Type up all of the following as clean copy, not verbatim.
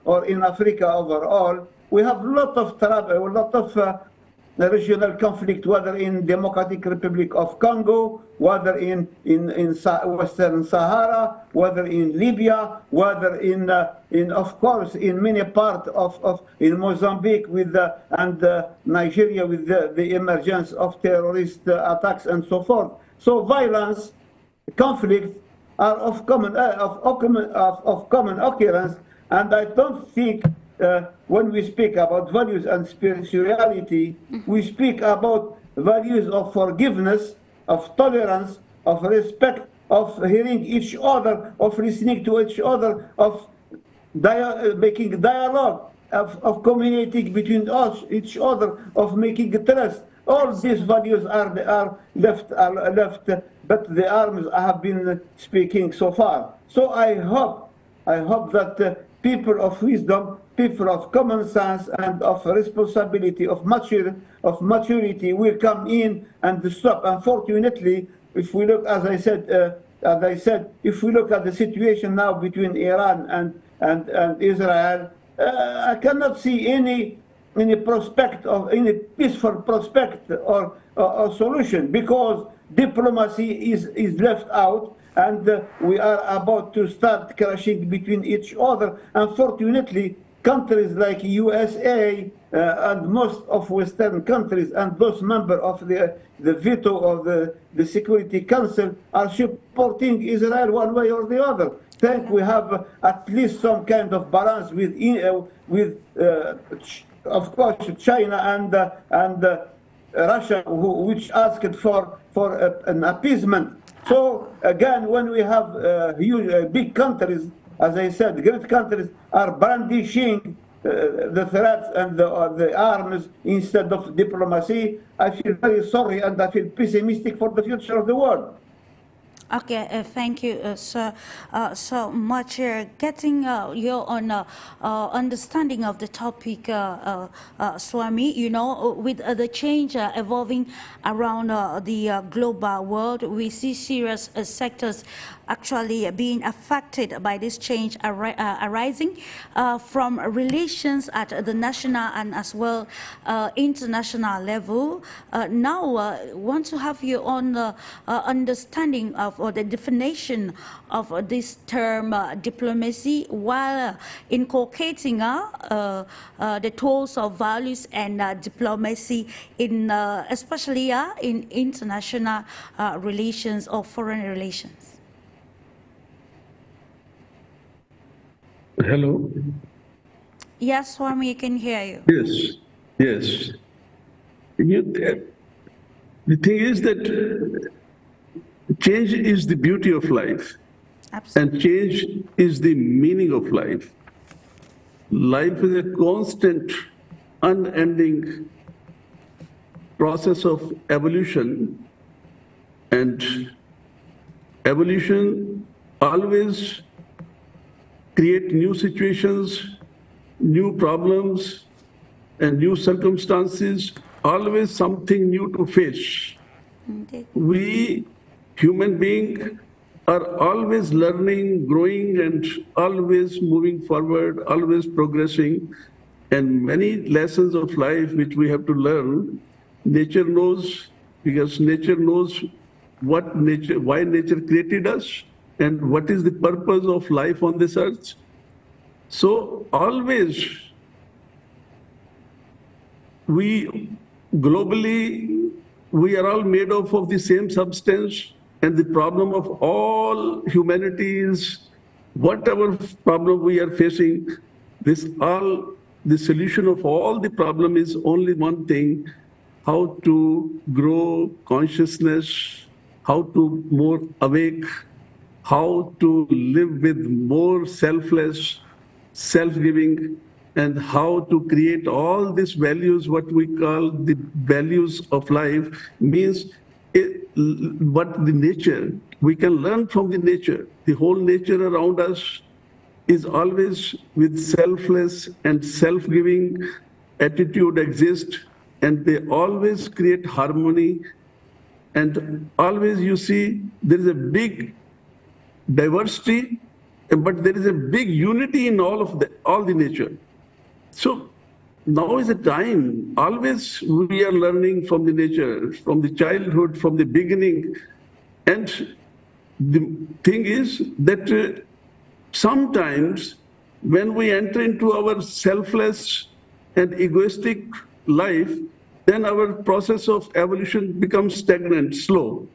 or in Africa overall, we have a lot of trouble, a lot of regional conflict, whether in Democratic Republic of Congo, whether in Western Sahara, whether in Libya, whether in of course in many parts in Mozambique with and Nigeria with the emergence of terrorist attacks and so forth. So violence, conflict are of common occurrence, and I don't think. When we speak about values and spirituality, we speak about values of forgiveness, of tolerance, of respect, of hearing each other, of listening to each other, of making dialogue, of communicating between us, each other, of making trust. All these values are left, but the arms have been speaking so far. So I hope that people of wisdom, people of common sense and of responsibility, of maturity will come in and stop. Unfortunately, if we look, as I said, if we look at the situation now between Iran and Israel, I cannot see any prospect of any peaceful prospect or solution, because diplomacy is left out. And we are about to start crashing between each other. Unfortunately, countries like USA and most of Western countries and those members of the veto of the Security Council are supporting Israel one way or the other. I think we have at least some kind of balance with of course, China and Russia, which asked for an appeasement. So again, when we have huge, big countries, as I said, great countries are brandishing the threats and the arms instead of diplomacy, I feel very sorry and I feel pessimistic for the future of the world. Okay, thank you, sir, so much. Getting your understanding of the topic, Swami, you know, with the change evolving around the global world, we see serious sectors actually being affected by this change arising from relations at the national and as well international level. Now, I want to have your own understanding of or the definition of this term diplomacy, while inculcating the tools of values and diplomacy in especially in international relations or foreign relations. Hello. Yes, Swami, I can hear you. Yes, yes. The thing is that change is the beauty of life. Absolutely. And change is the meaning of life. Life is a constant, unending process of evolution, and evolution always create new situations, new problems, and new circumstances, always something new to face. Okay. We, human beings, are always learning, growing, and always moving forward, always progressing, and many lessons of life which we have to learn. Nature knows, because nature knows what nature, why nature created us, and what is the purpose of life on this earth. So always, globally, we are all made up of the same substance, and the problem of all humanity is, whatever problem we are facing, the solution of all the problem is only one thing: how to grow consciousness, how to more awake, how to live with more selfless, self-giving, and how to create all these values, what we call the values of life, means what the nature, we can learn from the nature. The whole nature around us is always with selfless and self-giving attitude exist, and they always create harmony. And always you see there is a big diversity but there is a big unity in all the nature. So now is the time. Always we are learning from the nature, from the childhood, from the beginning. And the thing is that sometimes when we enter into our selfless and egoistic life, then our process of evolution becomes stagnant, slow.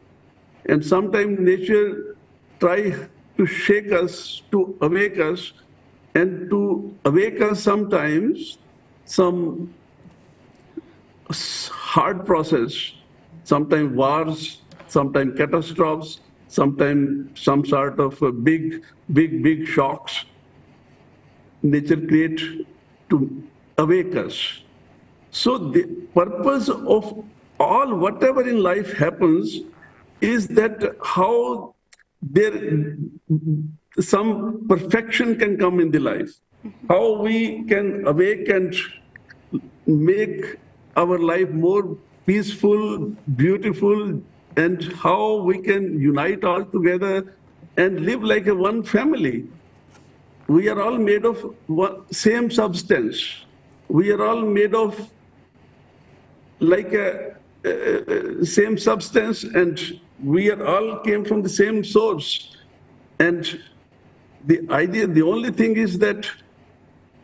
And sometimes nature tries to shake us, to awake us, and to awake us sometimes some hard process, sometimes wars, sometimes catastrophes, sometimes some sort of big shocks. Nature creates to awake us. So the purpose of all whatever in life happens is that how there some perfection can come in the life, how we can awake and make our life more peaceful, beautiful, and how we can unite all together and live like a one family. We are all made of same substance. We are all made of like a same substance, and we are all came from the same source. And the idea, the only thing is that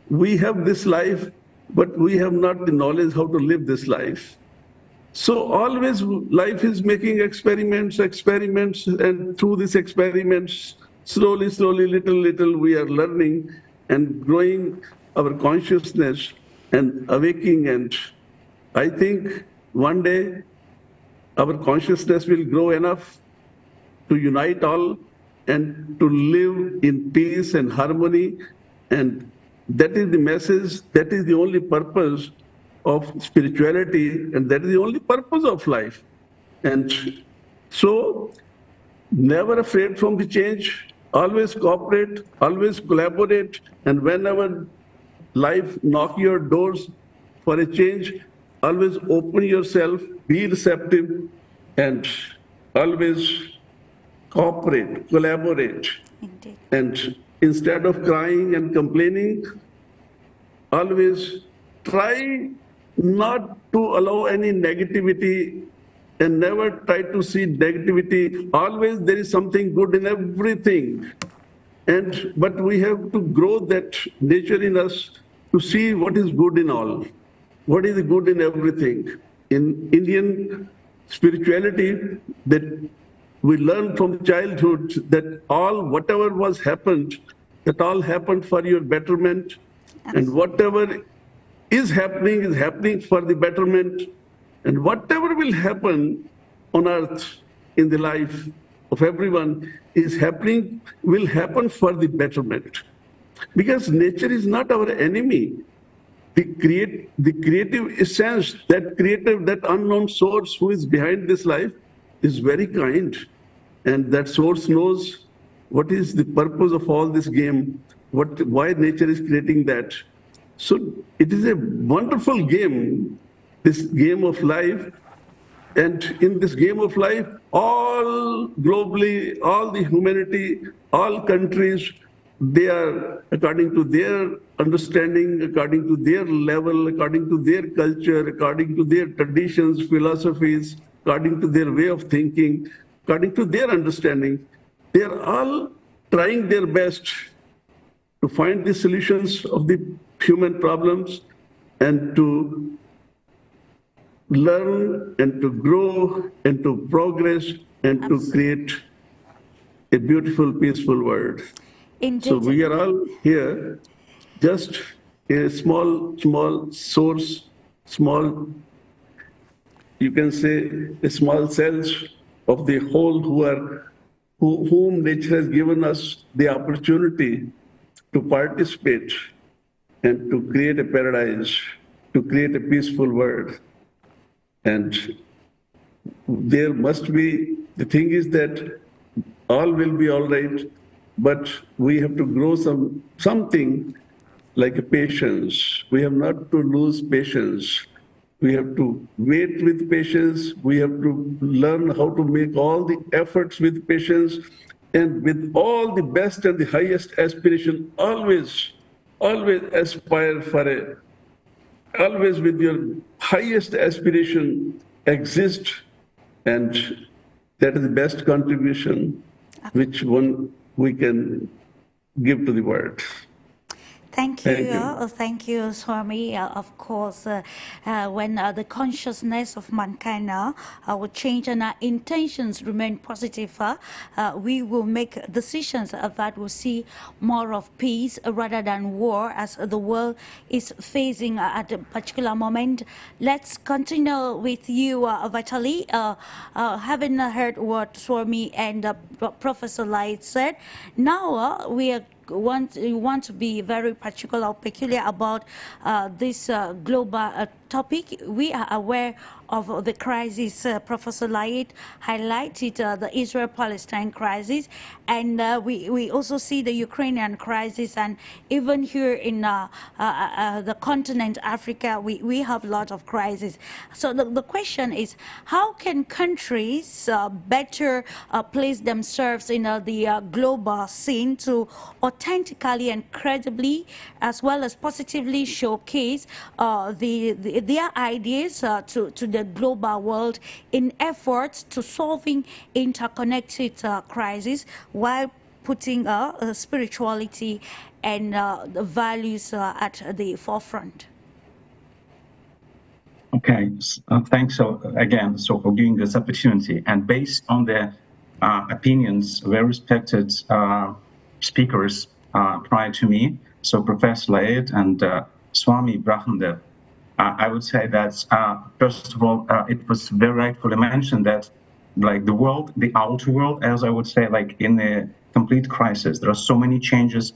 we have this life, but we have not the knowledge how to live this life. So always life is making experiments, and through these experiments, slowly, little, we are learning and growing our consciousness and awaking. And I think one day our consciousness will grow enough to unite all and to live in peace and harmony. And that is the message, that is the only purpose of spirituality, and that is the only purpose of life. And so, never afraid from the change, always cooperate, always collaborate, and whenever life knock your doors for a change, always open yourself, be receptive, and always cooperate, collaborate. Indeed. And instead of crying and complaining, always try not to allow any negativity and never try to see negativity. Always there is something good in everything. But we have to grow that nature in us to see what is good in all, what is good in everything. In Indian spirituality, that we learn from childhood that whatever was happened, that all happened for your betterment. Absolutely. And whatever is happening for the betterment. And whatever will happen on earth in the life of everyone will happen for the betterment. Because nature is not our enemy. The creative essence, that unknown source who is behind this life is very kind. And that source knows what is the purpose of all this game, why nature is creating that. So it is a wonderful game, this game of life. And in this game of life, all globally, all the humanity, all countries, they are, according to their understanding, according to their level, according to their culture, according to their traditions, philosophies, according to their way of thinking, according to their understanding, they are all trying their best to find the solutions of the human problems and to learn and to grow and to progress and to create a beautiful, peaceful world. Indeed. So we are all here, just a small source, you can say a small cells of the whole whom nature has given us the opportunity to participate and to create a paradise, to create a peaceful world. And there must be, the thing is that all will be all right, but we have to grow something like a patience. We have not to lose patience. We have to wait with patience. We have to learn how to make all the efforts with patience and with all the best and the highest aspiration, always aspire for always with your highest aspiration exist, and that is the best contribution which one we can give to the world. Thank you. Thank you, Swami. Of course, when the consciousness of mankind will change and our intentions remain positive, we will make decisions that will see more of peace rather than war as the world is facing at a particular moment. Let's continue with you, Vitaly. Having heard what Swami and Professor Light said, now we want to be very particular or peculiar about this global topic. We are aware of the crisis. Professor Light highlighted the Israel-Palestine crisis, and we also see the Ukrainian crisis, and even here in the continent Africa, we have a lot of crises. So the question is, how can countries better place themselves in the global scene to authentically and credibly, as well as positively showcase their ideas to the global world in efforts to solving interconnected crises while putting spirituality and the values at the forefront? Okay, thanks again for giving this opportunity. And based on the opinions of very respected speakers prior to me, so Professor Laid and Swami BRAHMDEV, I would say that, first of all, it was very rightfully mentioned that, like, the world, the outer world, as I would say, like in a complete crisis. There are so many changes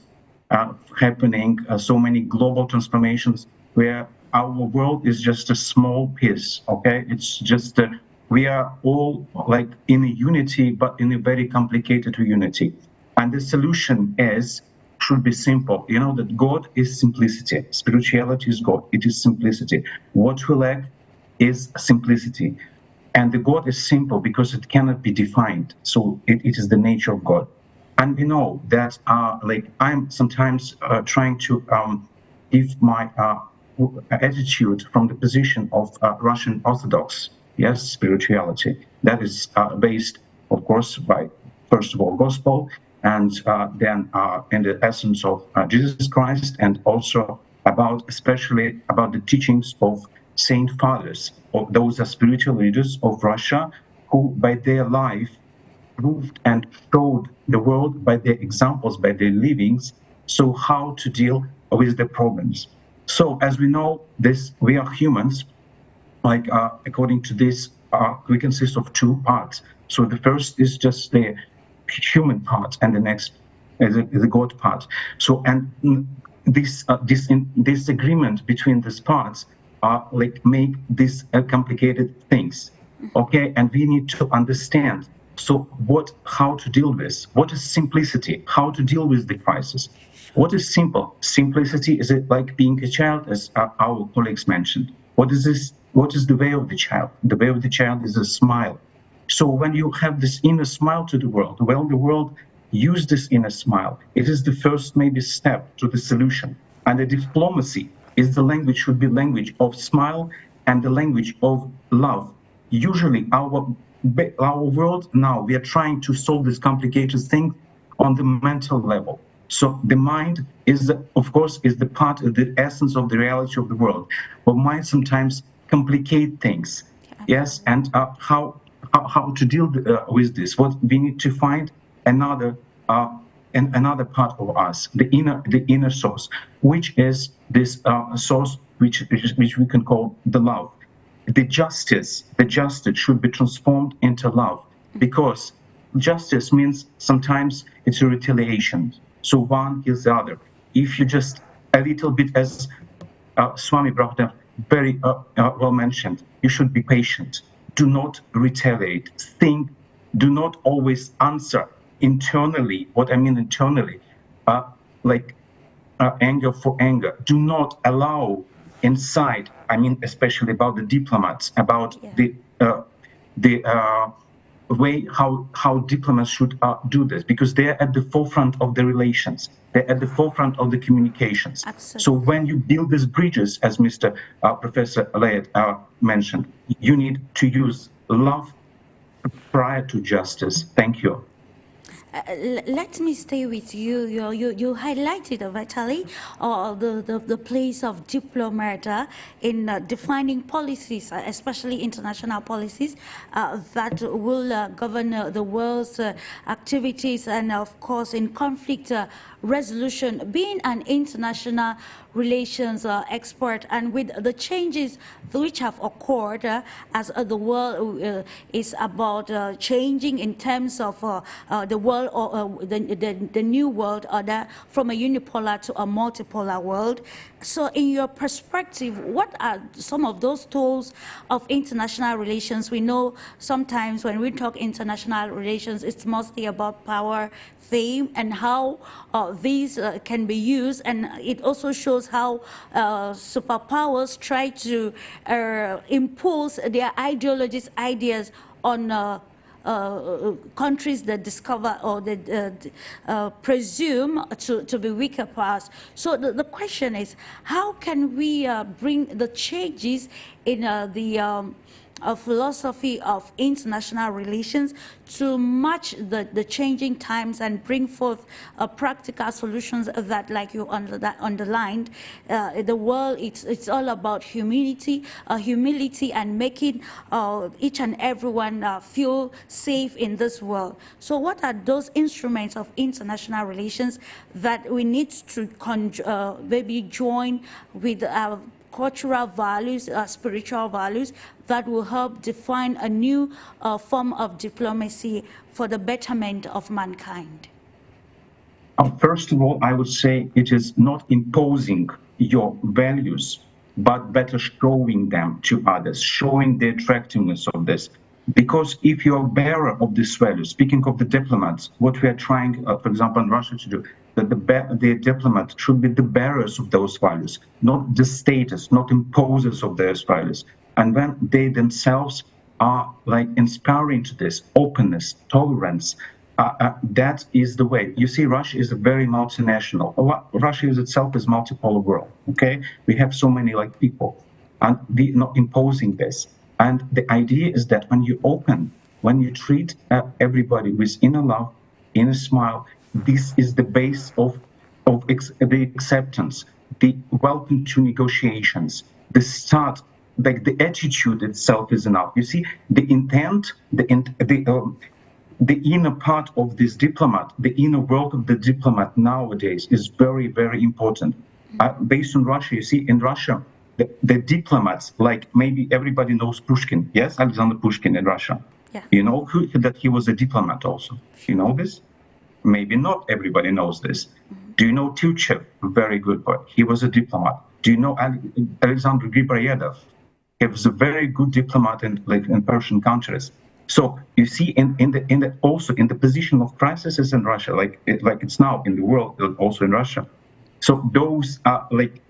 happening, so many global transformations, where our world is just a small piece, okay? It's just, we are all like in a unity, but in a very complicated unity. And the solution should be simple. You know that God is simplicity. Spirituality is God. It is simplicity. What we lack is simplicity. And the God is simple because it cannot be defined. So it is the nature of God. And we know that, like, I'm sometimes trying to give my attitude from the position of Russian Orthodox, yes, spirituality. That is based, of course, by, first of all, gospel, and then in the essence of Jesus Christ, and also especially about the teachings of Saint Fathers, of those are spiritual leaders of Russia, who by their life proved and showed the world by their examples, by their livings, so how to deal with the problems. So as we know, we are humans, like according to this, we consist of two parts. So the first is just the human part, and the next is the God part. So, and this agreement between these parts like make these complicated things, okay? And we need to understand. So how to deal with this? What is simplicity? How to deal with the crisis? What is simple? Simplicity, is it like being a child, as our colleagues mentioned? What is this? What is the way of the child? The way of the child is a smile. So when you have this inner smile to the world, well, the world use this inner smile. It is the first maybe step to the solution. And the diplomacy is the language, should be language of smile and the language of love. Usually our world now, we are trying to solve this complicated thing on the mental level. So the mind is, of course, is the part of the essence of the reality of the world. But mind sometimes complicate things, yes, and how to deal with this? What we need to find another part of us, the inner source, which is this source which we can call the love. The justice should be transformed into love, because justice means sometimes it's a retaliation. So one kills the other. If you just a little bit, as Swami BRAHMDEV very well mentioned, you should be patient. Do not retaliate. Think. Do not always answer internally. What I mean internally, like anger for anger. Do not allow inside. I mean, especially about the diplomats, about the way how diplomats should do this, because they're at the forefront of the relations, they're at the forefront of the communications. Absolutely. So when you build these bridges, as Mr. Professor Layet mentioned, you need to use love prior to justice. Thank you. Let me stay with you. You highlighted, Vitaly, the place of diplomat in defining policies, especially international policies that will govern the world's activities, and of course in conflict resolution. Being an international relations expert, and with the changes which have occurred as the world is about changing in terms of the world, or the new world order, from a unipolar to a multipolar world. So in your perspective, what are some of those tools of international relations? We know sometimes when we talk international relations, it's mostly about power, fame, and how these can be used, and it also shows how superpowers try to impose their ideologies, ideas on countries that discover or that presume to be weaker powers. So the question is, how can we bring the changes in the philosophy of international relations to match the changing times and bring forth practical solutions that, like you underlined, the world, it's all about humility and making each and everyone feel safe in this world. So what are those instruments of international relations that we need to maybe join with our cultural values, spiritual values, that will help define a new form of diplomacy for the betterment of mankind? First of all, I would say it is not imposing your values, but better showing them to others, showing the attractiveness of this. Because if you are bearer of these values, speaking of the diplomats, what we are trying, for example, in Russia to do, that the diplomat should be the bearers of those values, not the status, not imposers of those values. And when they themselves are like inspiring to this openness, tolerance, that is the way. You see, Russia is a very multinational. Russia is itself is multipolar world. Okay, we have so many like people, and we not imposing this. And the idea is that when you open, when you treat everybody with inner love, inner smile, this is the base of the acceptance, the welcome to negotiations, the start. Like the attitude itself is enough. You see, the intent, the inner part of this diplomat, the inner world of the diplomat nowadays is very, very important. Based on Russia, you see, in Russia, the diplomats, like maybe everybody knows Pushkin, yes, Alexander Pushkin in Russia. Yeah. You know that he was a diplomat also. You know this? Maybe not everybody knows this. Do you know Tuchev? Very good boy. He was a diplomat. Do you know Alexander Griboyev? He was a very good diplomat in Persian countries. So you see, also in the position of crises in Russia, like it's now in the world, also in Russia. So those are like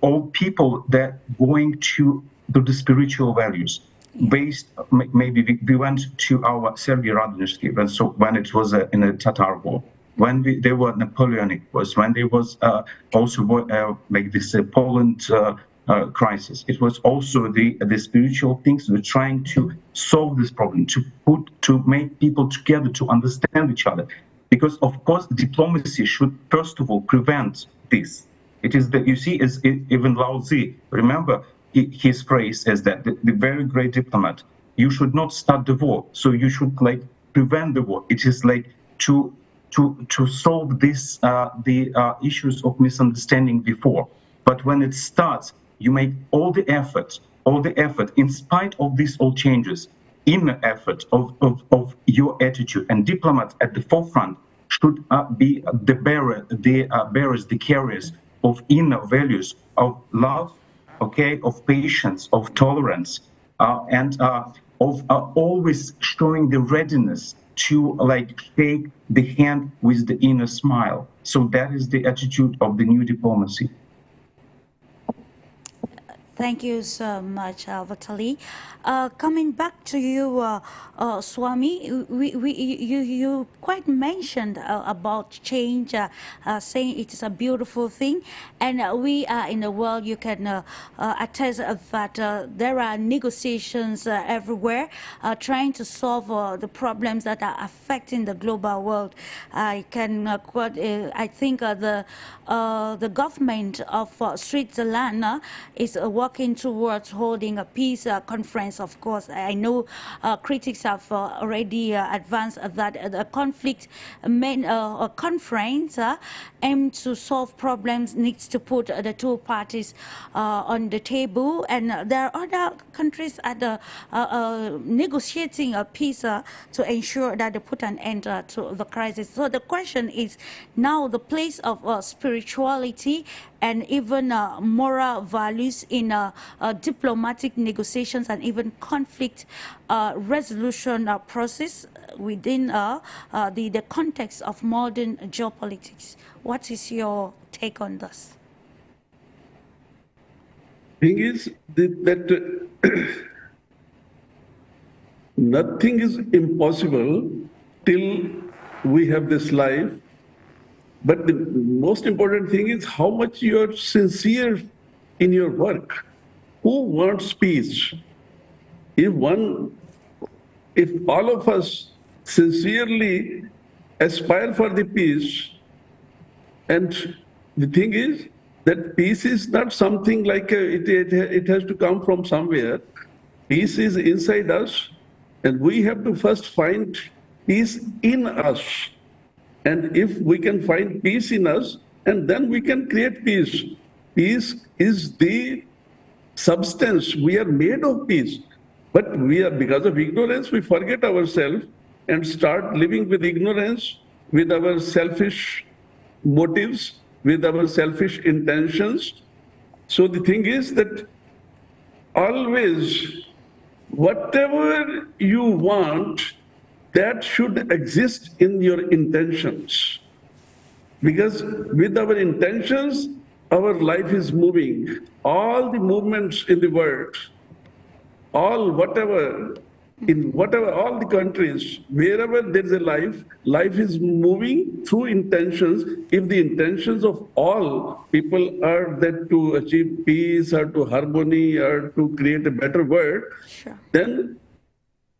all people that going to the spiritual values. Based, maybe we went to our Sergei Radonежский, when it was in a Tatar war, when there were Napoleonic wars, when there was also like this Poland crisis. It was also the spiritual things. We're trying to solve this problem, to make people together, to understand each other, because of course diplomacy should first of all prevent this. It is that you see, is even Lao Tzu. Remember, his phrase is that the very great diplomat, you should not start the war, so you should like prevent the war. It is like to solve this the issues of misunderstanding before. But when it starts, you make all the effort, in spite of these all changes, inner effort of your attitude. And diplomats at the forefront should be the bearers, the carriers of inner values of love, okay, of patience, of tolerance, and of always showing the readiness to like shake the hand with the inner smile. So that is the attitude of the new diplomacy. Thank you so much, Vitaly. Coming back to you, Swami, you quite mentioned about change, saying it is a beautiful thing, and we are in the world. You can attest that there are negotiations everywhere, trying to solve the problems that are affecting the global world. I can quote. I think the government of Switzerland is working towards holding a peace conference. Of course, I know critics have already advanced that the conflict conference aimed to solve problems needs to put the two parties on the table, and there are other countries at the negotiating a peace to ensure that they put an end to the crisis. So the question is now the place of spirituality and even moral values in diplomatic negotiations and even conflict resolution process within the context of modern geopolitics. What is your take on this? Thing is that nothing is impossible till we have this life. But the most important thing is how much you are sincere in your work. Who wants peace? If all of us sincerely aspire for the peace, and the thing is that peace is not something like it has to come from somewhere. Peace is inside us, and we have to first find peace in us. And if we can find peace in us, and then we can create peace. Peace is the substance. We are made of peace. But because of ignorance, we forget ourselves and start living with ignorance, with our selfish motives, with our selfish intentions. So the thing is that always, whatever you want, that should exist in your intentions. Because with our intentions, our life is moving. All the movements in the world, all the countries, wherever there is a life is moving through intentions. If the intentions of all people are that to achieve peace or to harmony or to create a better world, sure, then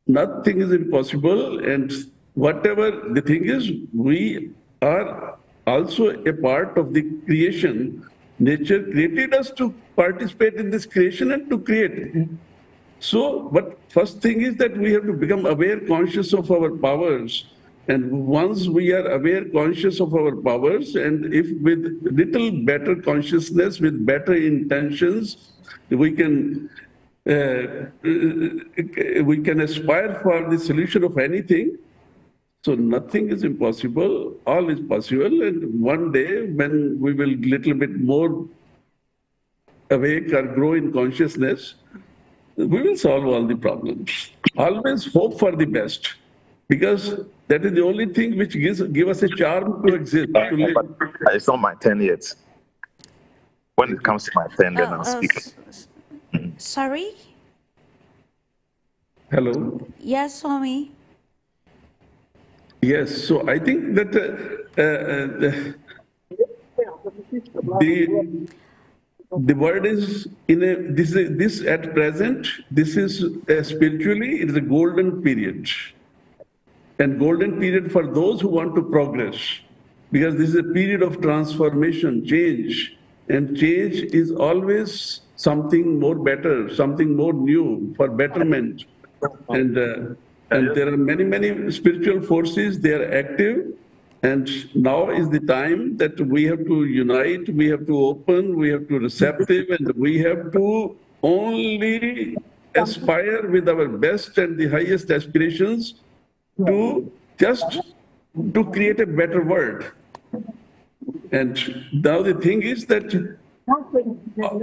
nothing is impossible. And whatever the thing is, we are also a part of the creation. Nature created us to participate in this creation and to create. So, but first thing is that we have to become aware, conscious of our powers. And once we are aware, conscious of our powers, and if with little better consciousness, with better intentions, we can aspire for the solution of anything. So nothing is impossible, all is possible. And one day when we will little bit more awake or grow in consciousness, we will solve all the problems. Always hope for the best, because that is the only thing which give us a charm to exist. To live. But it's not my turn yet. When it comes to my turn, then I'll speak. Sorry? Hello? Yes, Swami. Yes, so I think that the word is in a this at present. This is spiritually it is a golden period, and golden period for those who want to progress, because this is a period of transformation, change, and change is always something more better, something more new for betterment, and there are many spiritual forces. They are active. And now is the time that we have to unite, we have to open, we have to receptive, and we have to only aspire with our best and the highest aspirations to just to create a better world. And now the thing is that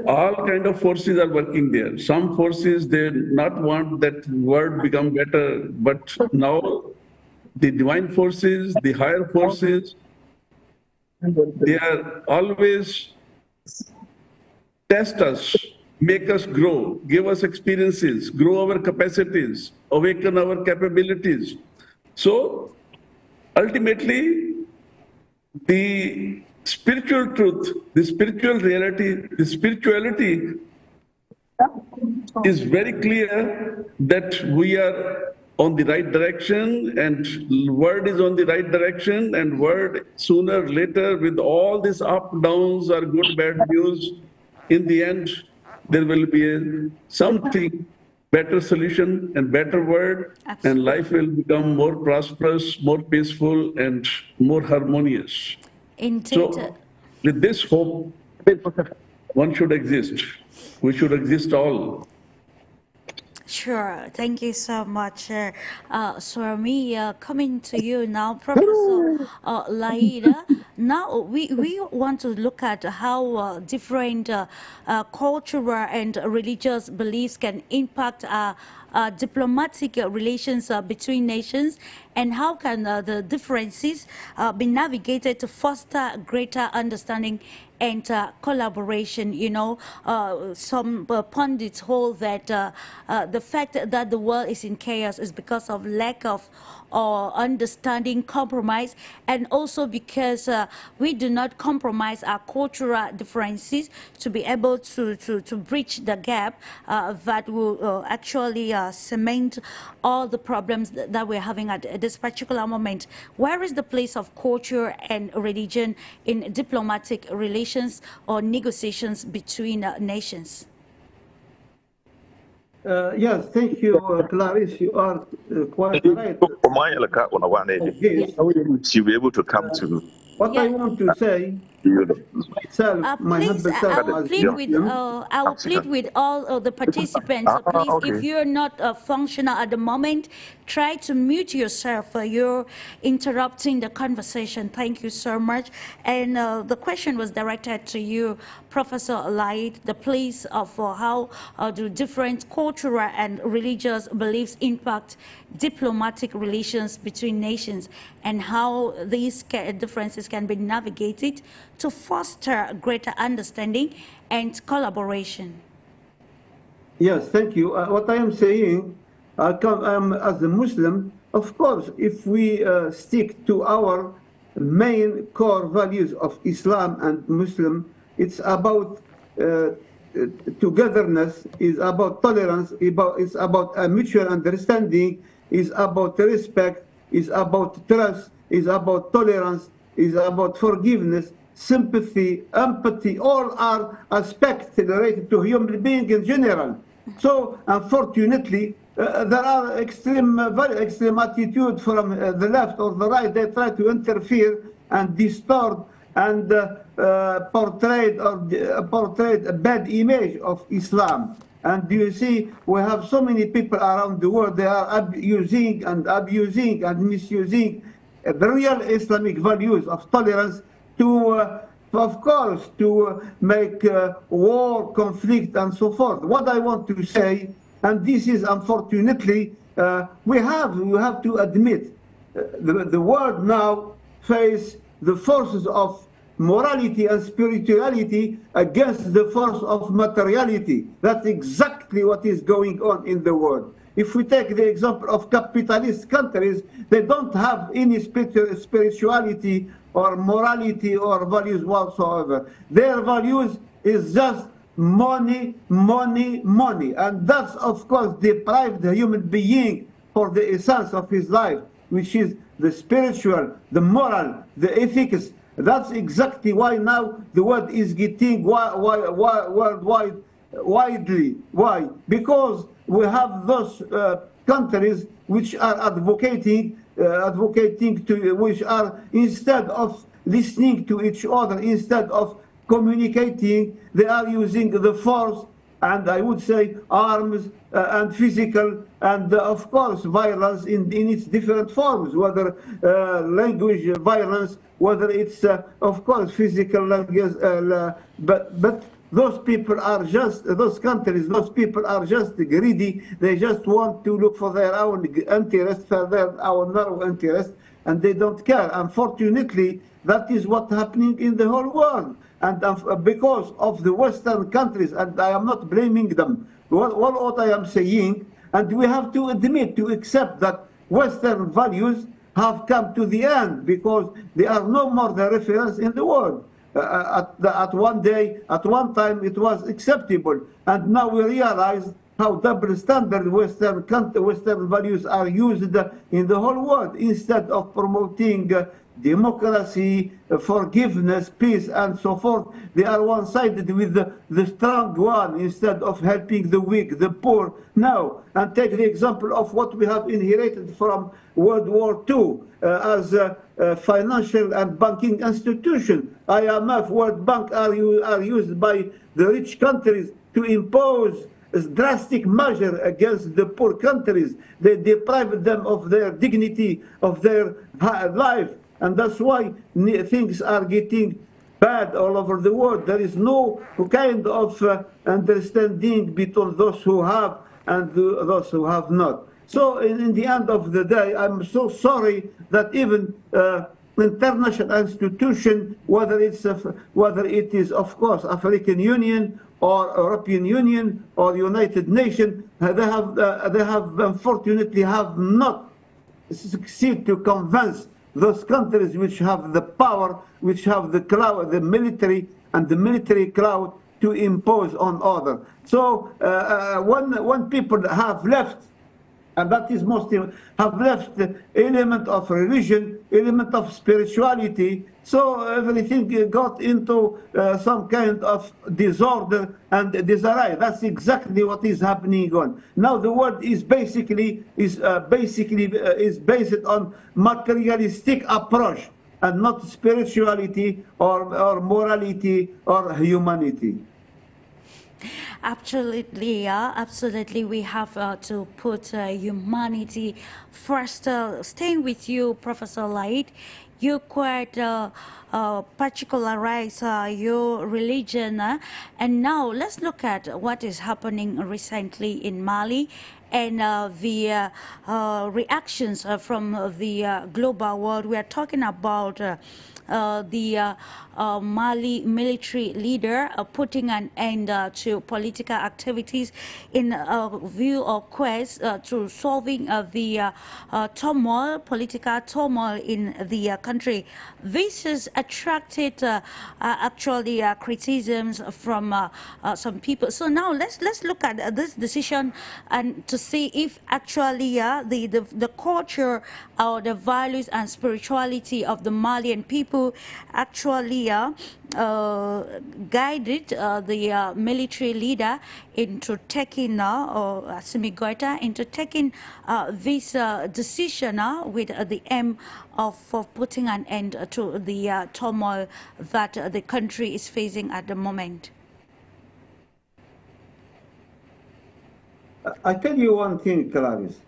all kind of forces are working there. Some forces, they not want that world become better, but now the divine forces, the higher forces, they are always test us make us grow, give us experiences, grow our capacities, awaken our capabilities. So ultimately, the spiritual truth, the spiritual reality, the spirituality is very clear that we are on the right direction, and world is on the right direction, and world sooner or later, with all these up, downs or good, bad news, in the end, there will be something better solution and better world, and life will become more prosperous, more peaceful, and more harmonious. Indeed. So, with this hope, one should exist. We should exist all. Sure. Thank you so much, Swami. Coming to you now, Professor Laida. Now, we want to look at how different cultural and religious beliefs can impact diplomatic relations between nations, and how can the differences be navigated to foster greater understanding and collaboration. You know, some pundits hold that the fact that the world is in chaos is because of lack of understanding, compromise, and also because we do not compromise our cultural differences to be able to bridge the gap that will actually cement all the problems that we're having at this particular moment. Where is the place of culture and religion in diplomatic relations or negotiations between nations? Yes, thank you, Clarice. You are quite right. She'll be able to come to. What I want to say myself, my humble self, I will plead with all the participants. Please, okay. if you're not functional at the moment, try to mute yourself. You're interrupting the conversation. Thank you so much. And the question was directed to you, Professor Laid, the place of how do different cultural and religious beliefs impact diplomatic relations between nations, and how these differences can be navigated to foster greater understanding and collaboration. Yes, thank you. What I am saying, as a Muslim, of course, if we stick to our main core values of Islam and Muslim, it's about togetherness, is about tolerance, it's about a mutual understanding, is about respect, is about trust, is about tolerance, is about forgiveness, sympathy, empathy. All are aspects related to human being in general. So, unfortunately, there are very extreme attitude from the left or the right. They try to interfere and distort and portray a bad image of Islam. And you see, we have so many people around the world, they are using and abusing and misusing the real Islamic values of tolerance to, of course, to make war, conflict, and so forth. What I want to say, and this is unfortunately, we have to admit, the world now faces the forces of morality and spirituality against the force of materiality. That's exactly what is going on in the world. If we take the example of capitalist countries, they don't have any spirituality or morality or values whatsoever. Their values is just money, money, money. And that's, of course, deprived the human being for the essence of his life, which is the spiritual, the moral, the ethics. That's exactly why now the world is getting worldwide, widely. Why? Because we have those countries which are advocating to, which are, instead of listening to each other, instead of communicating, they are using the force, and I would say arms and physical and of course violence in its different forms, whether language violence, whether it's of course physical language, but those people are just, those countries, those people are just greedy. They just want to look for their own interest, for their own narrow interest, and they don't care. Unfortunately, that is what's happening in the whole world. And because of the Western countries, and I am not blaming them, what I am saying, and we have to admit, to accept that Western values have come to the end because they are no more the reference in the world. At one time it was acceptable, and now we realize how double standard Western values are used in the whole world. Instead of promoting democracy, forgiveness, peace, and so forth, they are one-sided with the strong one instead of helping the weak, the poor. Now, and take the example of what we have inherited from World War II as a financial and banking institution. IMF, World Bank are used by the rich countries to impose a drastic measure against the poor countries. They deprive them of their dignity, of their life. And that's why things are getting bad all over the world. There is no kind of understanding between those who have and those who have not. So in the end of the day, I'm so sorry that even international institution, whether it is of course African Union or European Union or United Nations, they have unfortunately have not succeeded to convince those countries which have the power, which have the clout, the military and the military clout to impose on others. So when people have left, and that is most have left the element of religion, element of spirituality, so everything got into some kind of disorder and disarray. That's exactly what is happening on now. The world is basically based on materialistic approach and not spirituality or morality or humanity. Absolutely, yeah, absolutely. We have to put humanity first. Staying with you, Professor Laid, you quite particularize your religion, and now let's look at what is happening recently in Mali and the reactions from the global world. We are talking about the Mali military leader putting an end to political activities in view of quest to solving the political turmoil in the country. This has attracted actually criticisms from some people. So now let's look at this decision and to see if actually the culture or the values and spirituality of the Malian people actually guided the military leader into taking, or Assimi Goïta, into taking this decision with the aim of putting an end to the turmoil that the country is facing at the moment. I tell you one thing, Clarice.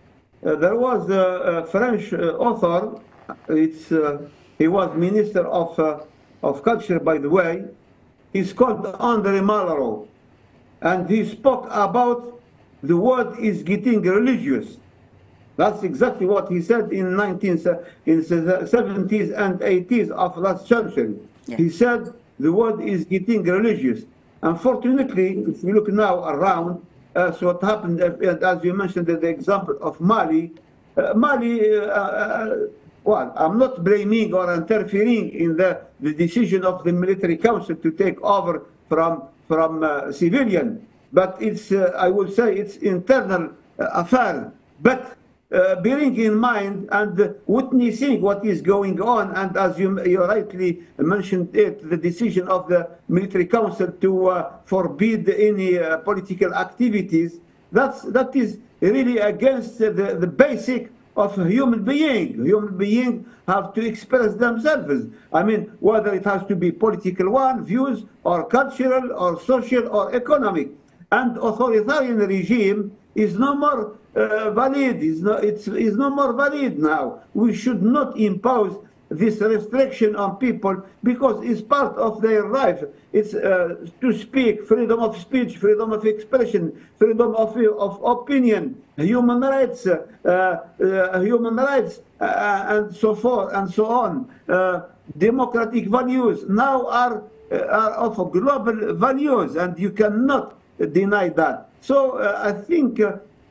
There was a French author. He was Minister of Culture, by the way. He's called André Malraux, and he spoke about the world is getting religious. That's exactly what he said in the 70s and 80s of last century. Yeah. He said the world is getting religious. Unfortunately, if we look now around, so what happened, as you mentioned, the example of Mali. Well, I'm not blaming or interfering in the decision of the military council to take over from civilian, but it's I would say it's internal affair. But bearing in mind and witnessing what is going on, and as you rightly mentioned it, the decision of the military council to forbid any political activities, that is really against the basic of a human being. Human beings have to express themselves. I mean, whether it has to be political views, or cultural, or social, or economic. And authoritarian regime is no more valid. It's no more valid now. We should not impose this restriction on people because it's part of their life. It's to speak, freedom of speech, freedom of expression, freedom of opinion, human rights, and so forth and so on. Democratic values now are are of global values, and you cannot deny that. So I think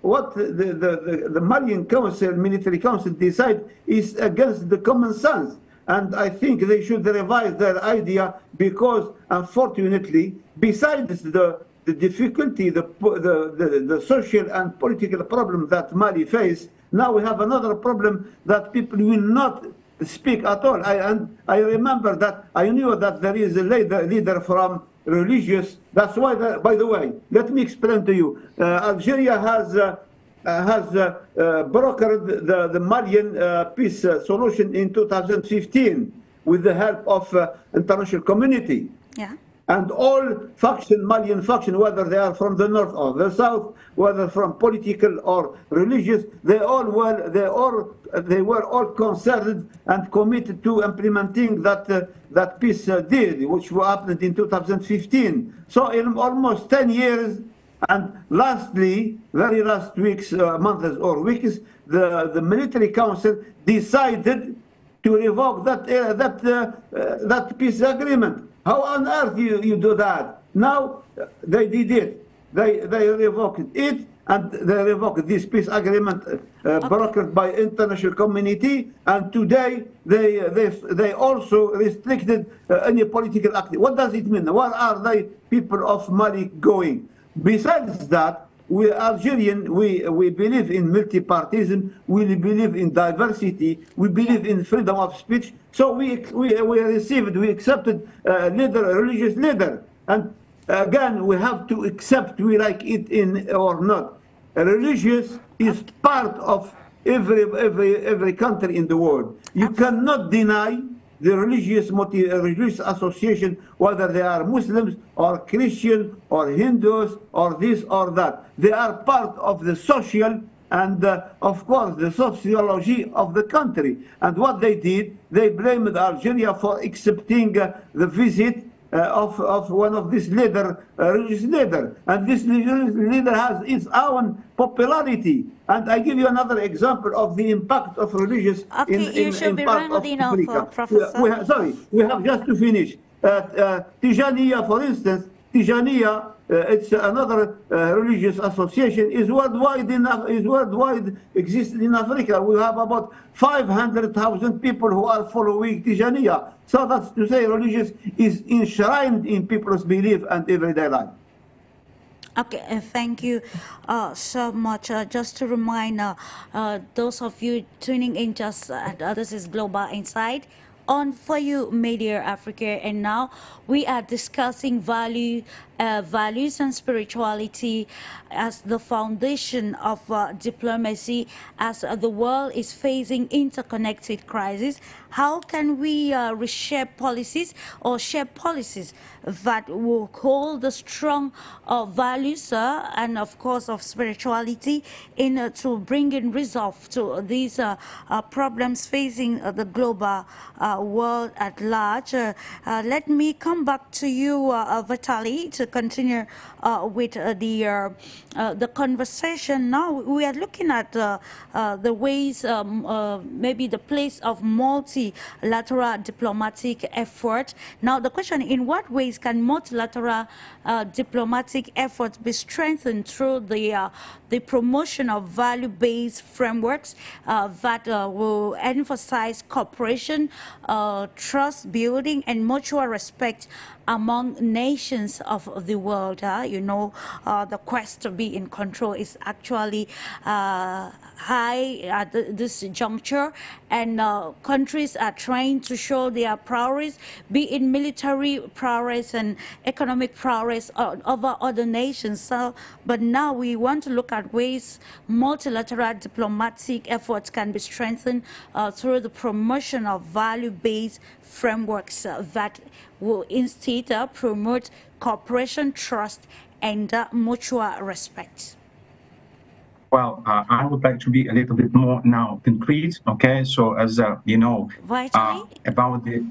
what the Malian Council, Military Council, decide is against the common sense. And I think they should revise their idea, because unfortunately, besides the difficulty, the social and political problem that Mali face, now we have another problem that people will not speak at all. I remember that I knew that there is a leader from religious. That's why, by the way, let me explain to you. Algeria has brokered the Malian peace solution in 2015 with the help of international community. Yeah. And all Malian faction, whether they are from the north or the south, whether from political or religious, they were all concerned and committed to implementing that peace deal, which happened in 2015. So in almost 10 years, and lastly, very last weeks, months or weeks, the military council decided to revoke that peace agreement. How on earth you do that? Now they did it. They revoked it, and they revoked this peace agreement brokered by international community. And today they also restricted any political activity. What does it mean? Where are the people of Mali going? Besides that, we Algerian, we believe in multipartism, we believe in diversity, we believe in freedom of speech. So we accepted a religious leader. And again, we have to accept, we like it or not. Religious is part of every country in the world. You cannot deny the religious association, whether they are Muslims or Christian or Hindus or this or that. They are part of the social and, of course, the sociology of the country. And what they did, they blamed Algeria for accepting the visit of one of these religious leader. And this religious leader has its own popularity. And I give you another example of the impact of religious in part of Africa. Sorry, we have just to finish. Tijaniya, for instance, it's another religious association, is worldwide exists in Africa. We have about 500,000 people who are following Tijaniya. So that's to say, religious is enshrined in people's belief and everyday life. Okay, thank you so much. Just to remind those of you tuning in, this is Global Insight on For You Media Africa, and now we are discussing values and spirituality as the foundation of diplomacy as the world is facing interconnected crises. How can we reshape policies or shape policies that will hold the strong values and of course of spirituality in to bring in resolve to these problems facing the global world at large? Let me come back to you, Vitaly, to continue with the conversation. Now we are looking at the ways, maybe the place of multilateral diplomatic effort. Now the question, in what ways can multilateral diplomatic efforts be strengthened through the promotion of value-based frameworks that will emphasize cooperation, trust building, and mutual respect among nations of the world? You know, the quest to be in control is actually high at this juncture, and countries are trying to show their prowess, be it military prowess and economic prowess over other nations. So, but now we want to look at ways multilateral diplomatic efforts can be strengthened through the promotion of value-based frameworks that will instead promote cooperation, trust, and mutual respect. Well, I would like to be a little bit more now concrete. Okay, so as you know, about the,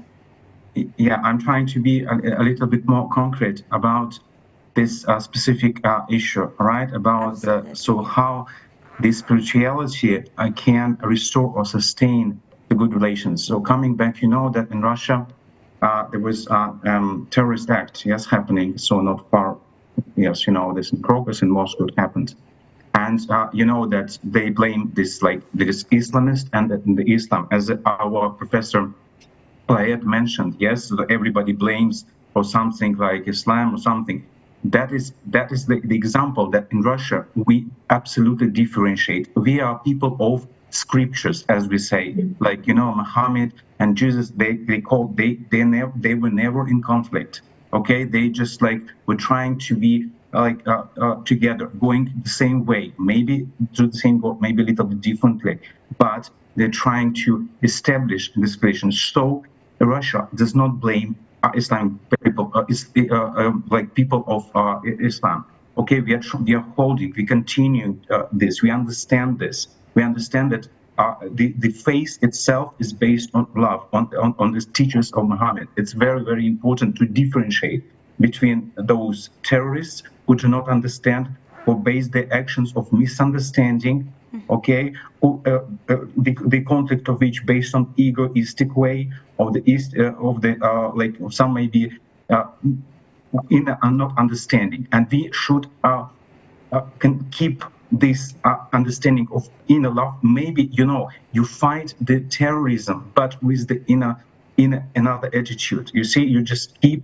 I'm trying to be a little bit more concrete about this specific issue, right? About so how this spirituality can restore or sustain the good relations. So coming back, you know that in Russia, there was terrorist act, yes, happening, so not far, yes, you know, this in progress in Moscow it happened. And you know that they blame this, like, this Islamist and the Islam, as our professor Payet mentioned, yes, so everybody blames for something like Islam or something. That is the example that in Russia we absolutely differentiate. We are people of scriptures, as we say, like, you know, Muhammad and Jesus. They were never in conflict. Okay, they just like were trying to be like together, going the same way, maybe to the same goal, maybe a little bit differently, but they're trying to establish this relation. So Russia does not blame Islamic people, like people of Islam. Okay, we are holding, we continue this, we understand this, we understand that the faith itself is based on love, on the teachings of Muhammad. It's very, very important to differentiate between those terrorists who do not understand or base their actions of misunderstanding, okay, the conflict of which based on egoistic way of the east like some may be in not understanding, and we should can keep this understanding of inner love. Maybe, you know, you fight the terrorism, but with the inner another attitude. You see, you just keep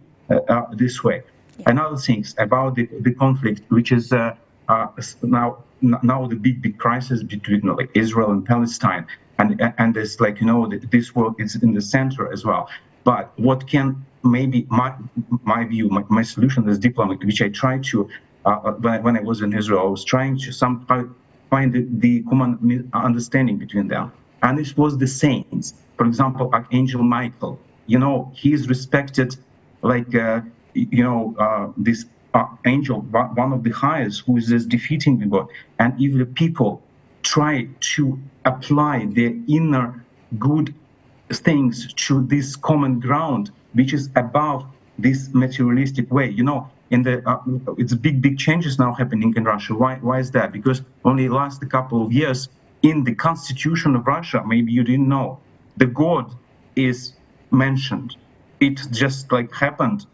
this way. Yeah. Another things about the conflict, which is now the big crisis between like Israel and Palestine, and there's like, you know, this world is in the center as well. But what can maybe my view, my solution as diplomat, which I tried to when I was in Israel, I was trying to somehow find the common understanding between them, and this was the saints. For example, Archangel Michael, you know, he is respected like you know, this angel, one of the highest, who is just defeating the God. And if the people try to apply their inner good things to this common ground, which is above this materialistic way, you know, in the it's big changes now happening in Russia. Why is that? Because only last couple of years in the constitution of Russia, maybe you didn't know, the God is mentioned. It just like happened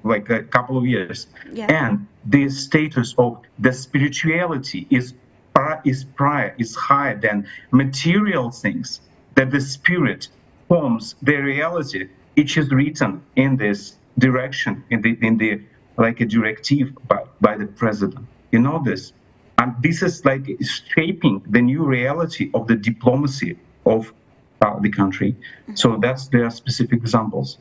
like a couple of years, yeah. And the status of the spirituality is higher than material things. That the spirit forms the reality. It is written in this direction, in the like a directive by the president. You know this, and this is like shaping the new reality of the diplomacy of the country. So there are specific examples.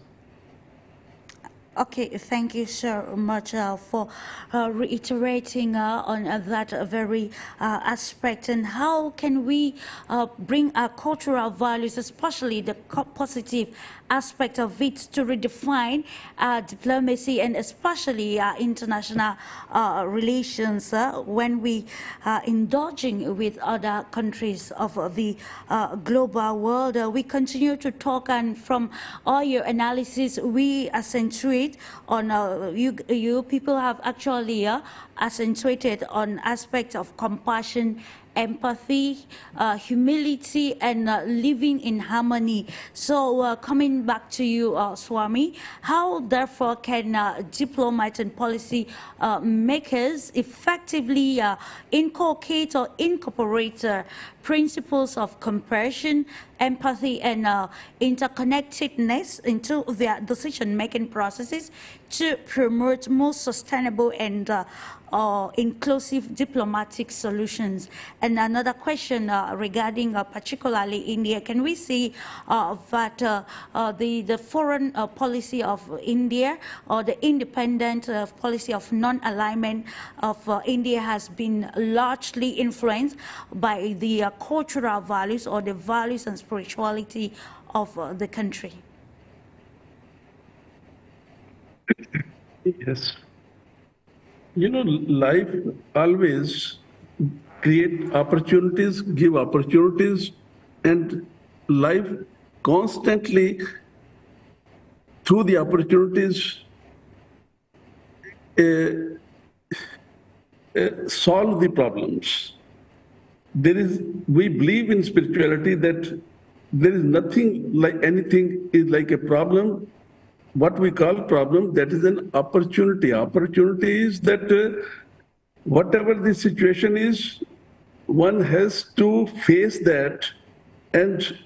Okay, thank you so much for reiterating on that very aspect. And how can we bring our cultural values, especially the positive aspect of it, to redefine diplomacy and especially international relations when we are indulging with other countries of the global world? We continue to talk, and from all your analysis, we accentuate on you people have actually accentuated on aspects of compassion, empathy, humility, and living in harmony. So coming back to you, Swami, how therefore can diplomats and policy makers effectively inculcate or incorporate principles of compassion, empathy, and interconnectedness into their decision-making processes to promote more sustainable and inclusive diplomatic solutions? And another question regarding particularly India, can we see that the foreign policy of India, or the independent policy of non-alignment of India, has been largely influenced by the cultural values or the values and spirituality of the country? Yes. You know, life always create opportunities, give opportunities, and life constantly, through the opportunities, solve the problems. We believe in spirituality that there is nothing like anything is like a problem what we call problem, that is an opportunity. Opportunity is that whatever the situation is, one has to face that. And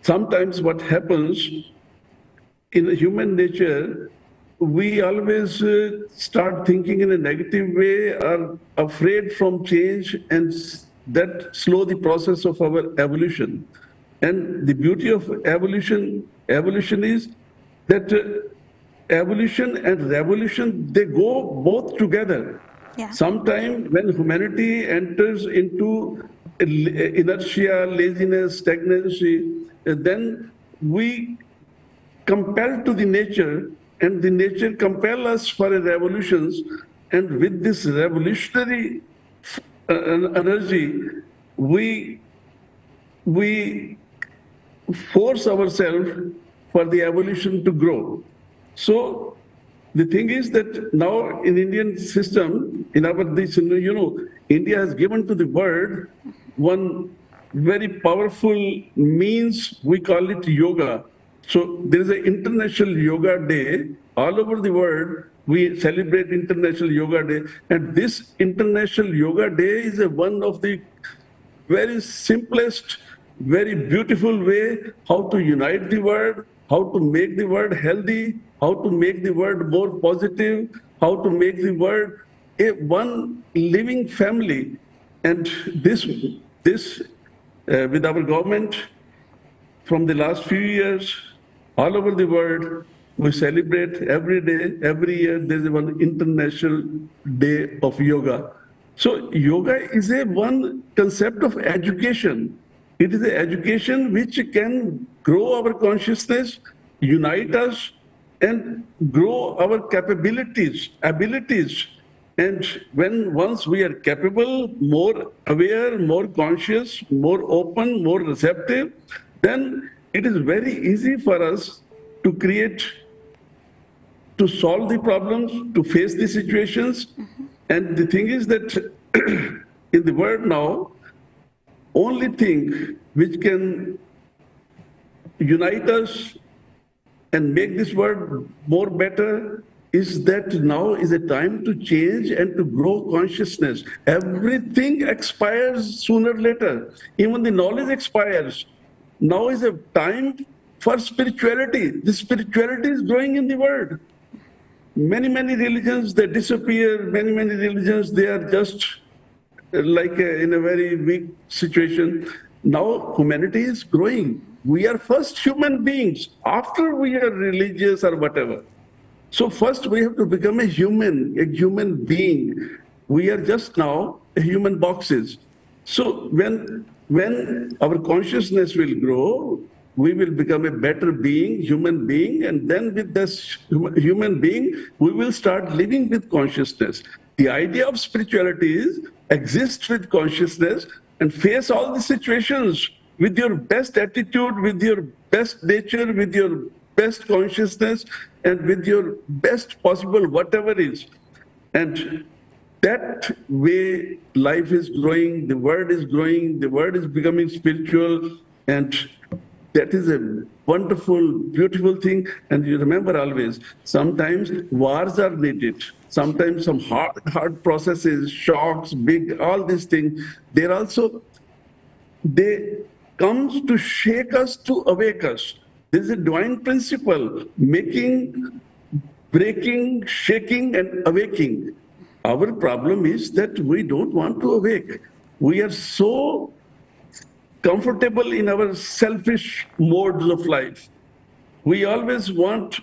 sometimes what happens in human nature, we always start thinking in a negative way, are afraid from change, and that slow the process of our evolution. And the beauty of evolution is that evolution and revolution, they go both together. Yeah. Sometime when humanity enters into inertia, laziness, stagnancy, then we compel to the nature, and the nature compel us for a revolutions. And with this revolutionary energy, we force ourselves for the evolution to grow. So the thing is that now in Indian system, in our this, India has given to the world one very powerful means. We call it yoga. So there is an International Yoga Day all over the world. We celebrate International Yoga Day, and this International Yoga Day is one of the very simplest, very beautiful way how to unite the world, how to make the world healthy, how to make the world more positive, how to make the world a one living family. And this with our government from the last few years, all over the world, we celebrate every day, every year, there's one International Day of Yoga. So yoga is a one concept of education. It is an education which can grow our consciousness, unite us, and grow our capabilities, abilities. And once we are capable, more aware, more conscious, more open, more receptive, then it is very easy for us to create, to solve the problems, to face the situations. And the thing is that in the world now, only thing which can unite us and make this world more better is that now is a time to change and to grow consciousness. Everything expires sooner or later. Even the knowledge expires. Now is a time for spirituality. The spirituality is growing in the world. Many religions, they disappear. Many religions, they are just like in a very weak situation. Now humanity is growing. We are first human beings after we are religious or whatever. So first we have to become a human being. We are just now human boxes. So when our consciousness will grow, we will become a better being, human being, and then with this human being, we will start living with consciousness. The idea of spirituality is exist with consciousness and face all the situations with your best attitude, with your best nature, with your best consciousness, and with your best possible whatever is. And that way life is growing, the world is growing, the world is becoming spiritual, and that is a wonderful, beautiful thing. And you remember always, sometimes wars are needed. Sometimes some hard processes, shocks, big, all these things, they comes to shake us, to awake us. There is a divine principle, making, breaking, shaking, and awaking. Our problem is that we don't want to awake. We are so comfortable in our selfish modes of life. We always want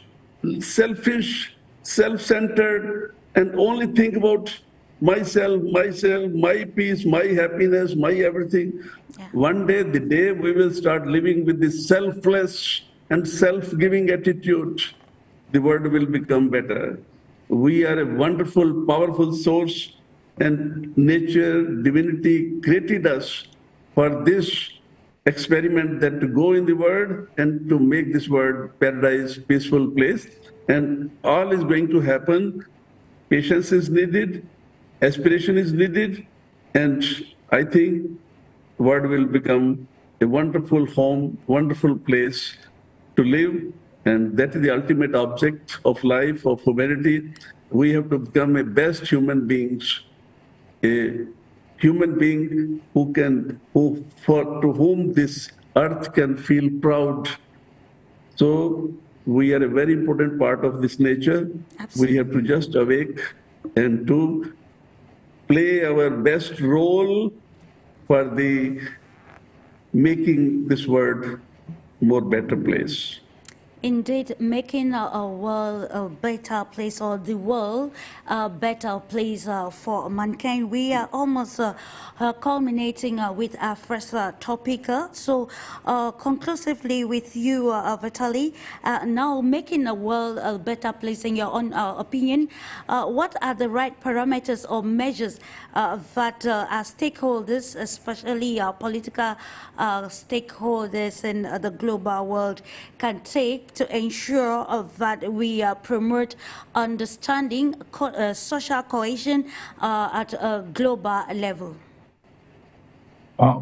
selfish, self-centered, and only think about myself, my peace, my happiness, my everything. Yeah. One day, the day we will start living with this selfless and self-giving attitude, the world will become better. We are a wonderful, powerful source, and nature, divinity created us for this experiment, that to go in the world and to make this world paradise, peaceful place. And all is going to happen. Patience is needed, aspiration is needed, and I think the world will become a wonderful home, wonderful place to live And that is the ultimate object of life, of humanity. We have to become a best human beings, a human being to whom this earth can feel proud. So we are a very important part of this nature. Absolutely. We have to just awake and to play our best role for the making this world more better place. Indeed, making a world a better place, or the world a better place for mankind. We are almost culminating with our first topic. So, conclusively with you, Vitaly, now making the world a better place in your own opinion, what are the right parameters or measures that our stakeholders, especially our political stakeholders in the global world, can take to ensure that we promote understanding, social cohesion at a global level?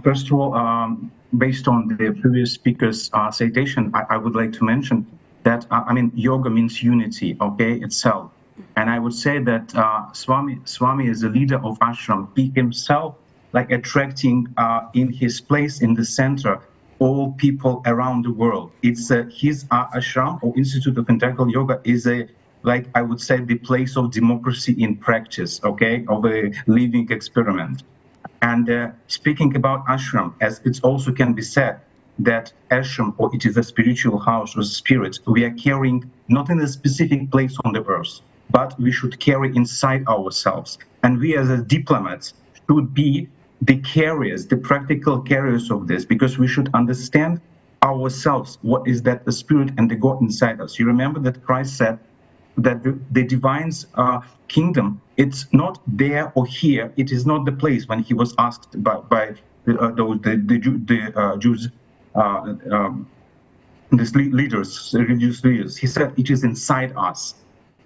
First of all, based on the previous speaker's citation, I would like to mention that, I mean, yoga means unity, okay, itself. And I would say that Swami is a leader of ashram. He himself, like, attracting in his place in the center all people around the world. It's his ashram or Institute of Integral Yoga is a, like, I would say, the place of democracy in practice, okay, of a living experiment. And speaking about ashram, as it also can be said that ashram, or it is a spiritual house or spirit, we are carrying not in a specific place on the earth, but we should carry inside ourselves. And we as a diplomats should be the carriers, the practical carriers of this, because we should understand ourselves, what is that the spirit and the God inside us. You remember that Christ said that the divine's kingdom, it's not there or here, it is not the place. When he was asked by the Jews, these leaders, religious leaders, he said it is inside us.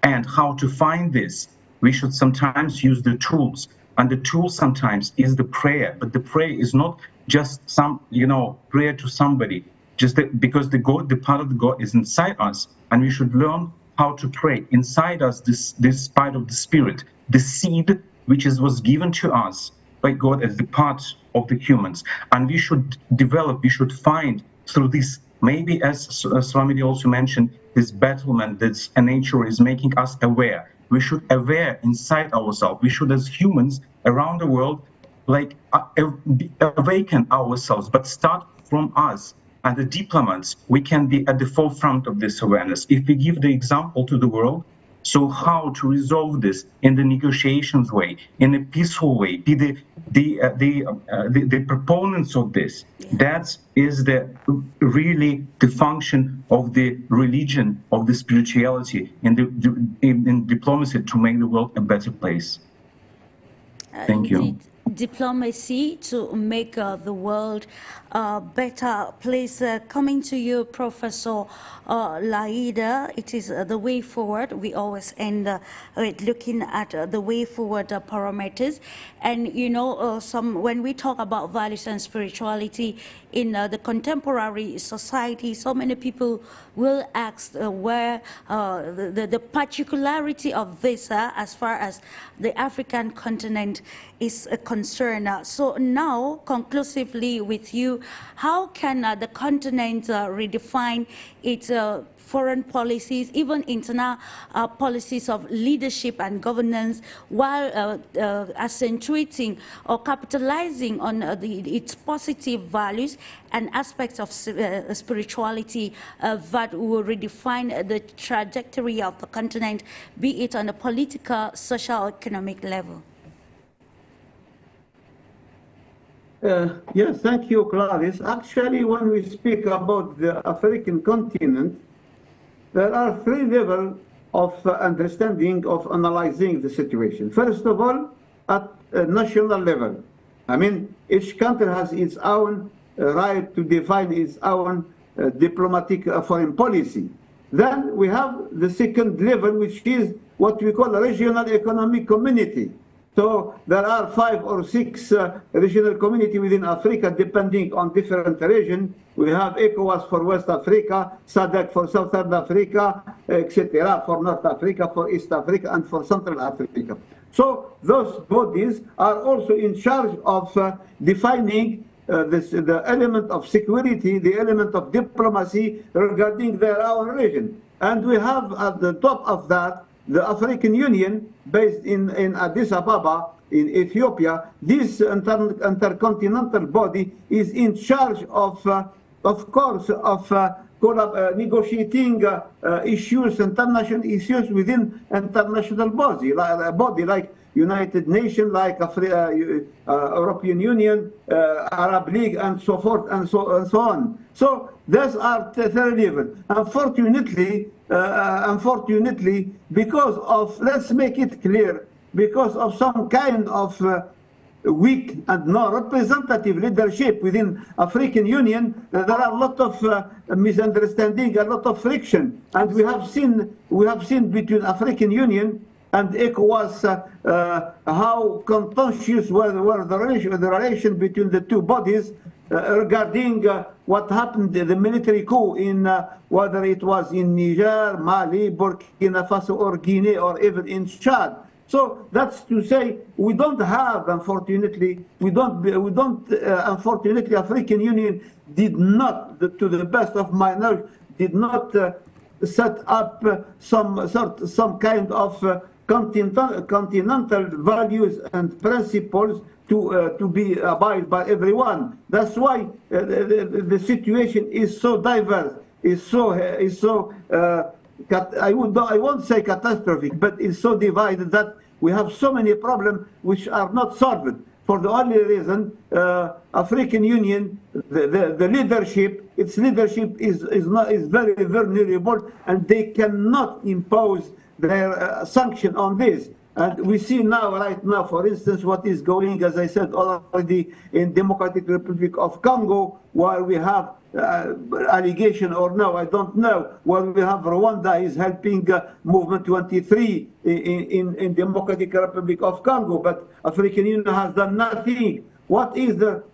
And how to find this? We should sometimes use the tools. And the tool sometimes is the prayer, but the prayer is not just some, prayer to somebody, just because the God, the part of the God is inside us, and we should learn how to pray inside us. This part of the spirit, the seed which was given to us by God as the part of the humans, and we should develop. We should find through this. Maybe as Swami also mentioned, this battlement that nature is making us aware. We should aware inside ourselves. We should, as humans around the world, like awaken ourselves, but start from us. And the diplomats, we can be at the forefront of this awareness. If we give the example to the world, so how to resolve this in the negotiations way, in a peaceful way, be the proponents of this. That is really the function of the religion, of the spirituality, in diplomacy, to make the world a better place. Thank you. Diplomacy to make the world a better place. Coming to you, Professor Laida, it is the way forward. We always end with looking at the way forward parameters. And when we talk about values and spirituality in the contemporary society, so many people will ask where the particularity of this as far as the African continent is concerned. So now, conclusively with you, how can the continent redefine its foreign policies, even internal policies of leadership and governance, while accentuating or capitalizing on its positive values and aspects of spirituality that will redefine the trajectory of the continent, be it on a political, social, or economic level? Yes, thank you, Clarice. Actually, when we speak about the African continent, there are three levels of understanding, of analyzing the situation. First of all, at a national level. I mean, each country has its own right to define its own diplomatic foreign policy. Then we have the second level, which is what we call a regional economic community. So there are 5 or 6 regional community within Africa, depending on different region. We have ECOWAS for West Africa, SADC for Southern Africa, etc., for North Africa, for East Africa, and for Central Africa. So those bodies are also in charge of defining the element of security, the element of diplomacy regarding their own region. And we have at the top of that the African Union, based in Addis Ababa, in Ethiopia. This intercontinental body is in charge of course, of negotiating issues, international issues within international body like United Nations, like European Union, Arab League, and so forth, and so on. So those are third level. Unfortunately, because of, let's make it clear, because of some kind of weak and non-representative leadership within African Union, there are a lot of misunderstanding, a lot of friction, and we have seen between African Union and ECOWAS how contentious were the relation between the two bodies regarding what happened, the military coup in whether it was in Niger, Mali, Burkina Faso, or Guinea, or even in Chad. So that's to say, we don't have, unfortunately, unfortunately, African Union did not, to the best of my knowledge, did not set up some kind of continental values and principles to be abided by everyone. That's why the situation is so diverse, I won't say catastrophic, but it's so divided that we have so many problems which are not solved. For the only reason, African Union, the leadership, its leadership is very vulnerable, and they cannot impose their sanction on this. And we see now, right now, for instance, what is going, as I said already, in Democratic Republic of Congo, where we have allegation, or no, I don't know, where we have Rwanda is helping Movement 23 in Democratic Republic of Congo, but African Union has done nothing. What is the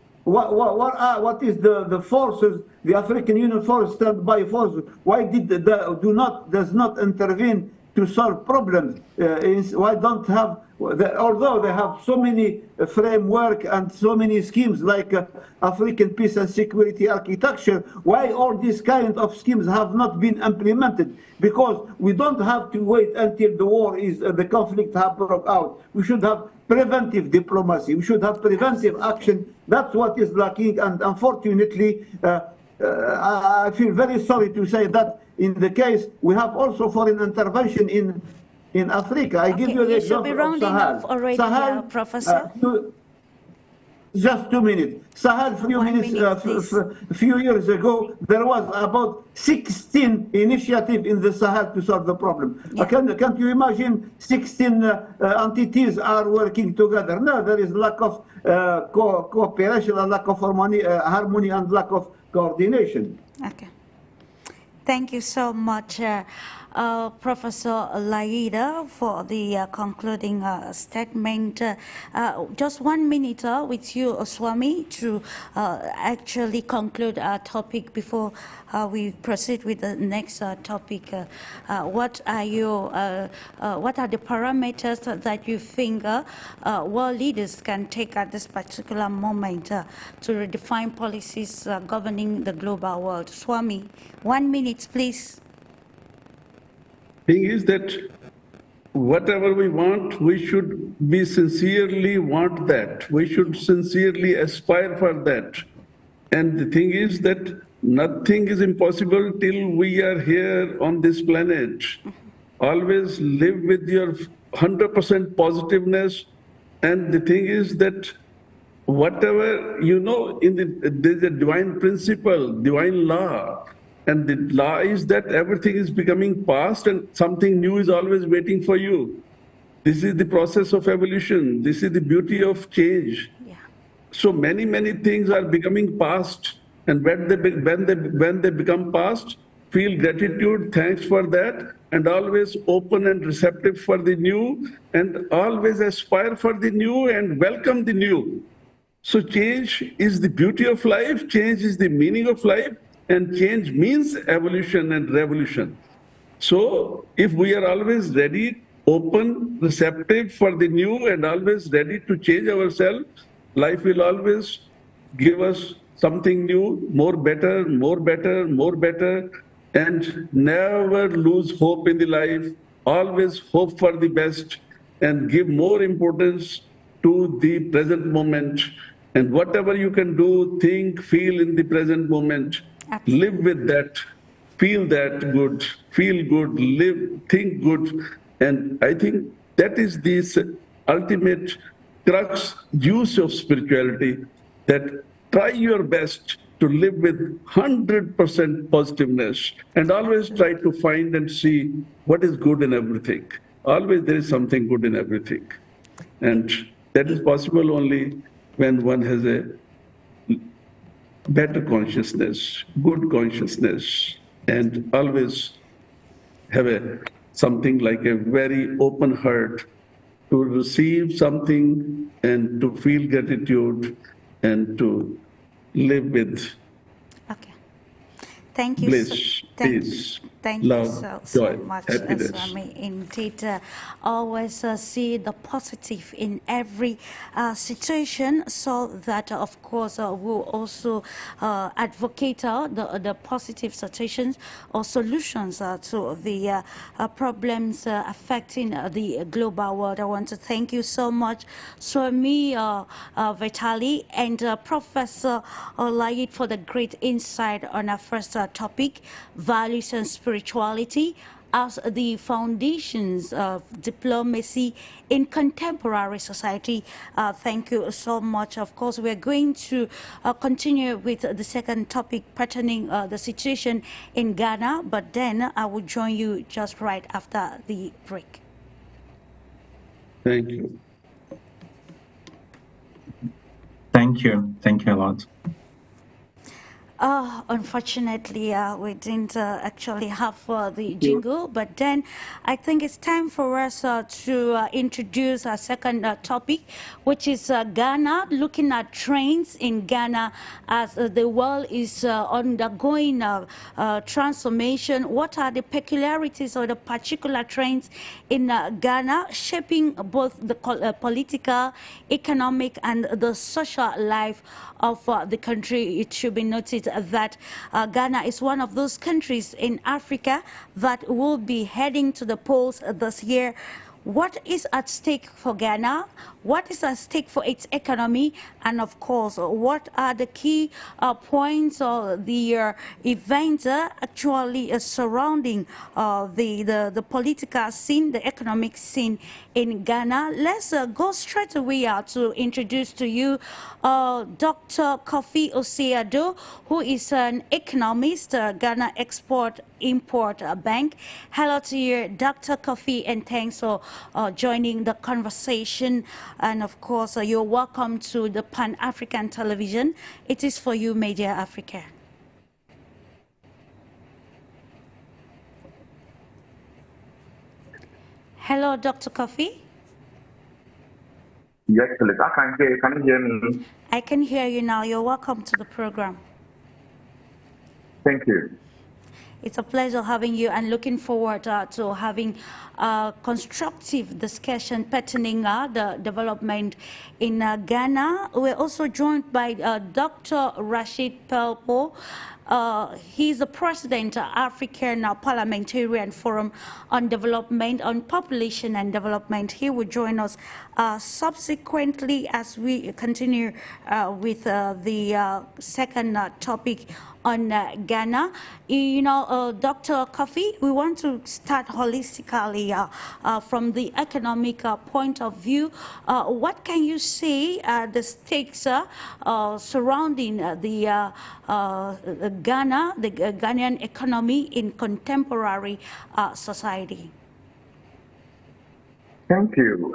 forces, the African Union force, standby forces? Why does not intervene to solve problems? Why don't have, although they have so many framework and so many schemes like African peace and security architecture, why all these kind of schemes have not been implemented? Because we don't have to wait until the war is, the conflict have broke out. We should have preventive diplomacy. We should have preventive action. That's what is lacking, and unfortunately, I feel very sorry to say that in the case, we have also foreign intervention in Africa. I give you the example of Sahel. Already, Sahel, Professor. Just 2 minutes. Sahel, a few years ago, there was about 16 initiatives in the Sahel to solve the problem. Yeah. Can't you imagine 16 entities are working together? No, there is lack of cooperation, a lack of harmony, and lack of coordination. Okay. Thank you so much, Professor Laida, for the concluding statement. Just 1 minute with you, Swami, to actually conclude our topic before we proceed with the next topic. What are the parameters that you think world leaders can take at this particular moment to redefine policies governing the global world? Swami, 1 minute, please. Thing is that whatever we want, we should be sincerely want that. We should sincerely aspire for that. And the thing is that nothing is impossible till we are here on this planet. Always live with your 100% positiveness. And the thing is that whatever, you know, there's a divine principle, divine law. And the law is that everything is becoming past and something new is always waiting for you. This is the process of evolution. This is the beauty of change. Yeah. So many things are becoming past. And when they become past, feel gratitude, thanks for that, and always open and receptive for the new, and always aspire for the new and welcome the new. So change is the beauty of life, change is the meaning of life, and change means evolution and revolution. So if we are always ready, open, receptive for the new, and always ready to change ourselves, life will always give us something new, more better, more better, more better, and never lose hope in the life. Always hope for the best and give more importance to the present moment. And whatever you can do, think, feel in the present moment. Absolutely. Live with that, feel that good, feel good, live, think good. And I think that is this ultimate crux, use of spirituality, that try your best to live with 100% positiveness and always try to find and see what is good in everything. Always there is something good in everything. And that is possible only when one has a better consciousness, good consciousness, and always have something like a very open heart to receive something and to feel gratitude and to live with Okay. Thank you. bliss, peace, Thank love, you so joy, much, happiness. Swami. Indeed, always see the positive in every situation, so that, of course, we'll also advocate the positive situations or solutions to the problems affecting the global world. I want to thank you so much, Swami VITALY and Professor Olayit, for the great insight on our first topic, values and spirituality as the foundations of diplomacy in contemporary society. Thank you so much. Of course, we're going to continue with the second topic pertaining the situation in Ghana, but then I will join you just right after the break. Thank you. Thank you. Thank you a lot. Unfortunately, we didn't actually have the jingle, but then I think it's time for us to introduce our second topic, which is Ghana, looking at trends in Ghana as the world is undergoing transformation. What are the peculiarities or the particular trends in Ghana shaping both the political, economic, and the social life of the country? It should be noted that Ghana is one of those countries in Africa that will be heading to the polls this year. What is at stake for Ghana? What is at stake for its economy? And of course, what are the key points or the events actually surrounding the political scene, the economic scene in Ghana? Let's go straight away to introduce to you Dr. KOFI Oseado, who is an economist, Ghana Export-Import Bank. Hello to you, Dr. KOFI, and thanks for joining the conversation. And of course, you're welcome to the Pan-African Television. It is for you, Media Africa. Hello, Dr. KOFI. Yes, Philip, I can hear you. Can you hear me? I can hear you now. You're welcome to the program. Thank you. It's a pleasure having you and looking forward to having a constructive discussion pertaining the development in Ghana. We're also joined by Dr. RASHIED PELPUO. He's the president of African Parliamentarian Forum on Development, on Population and Development. He will join us subsequently as we continue with the second topic on Ghana. You know, Dr. KOFI, we want to start holistically from the economic point of view. What can you say the stakes surrounding the Ghana, the Ghanaian economy in contemporary society? Thank you.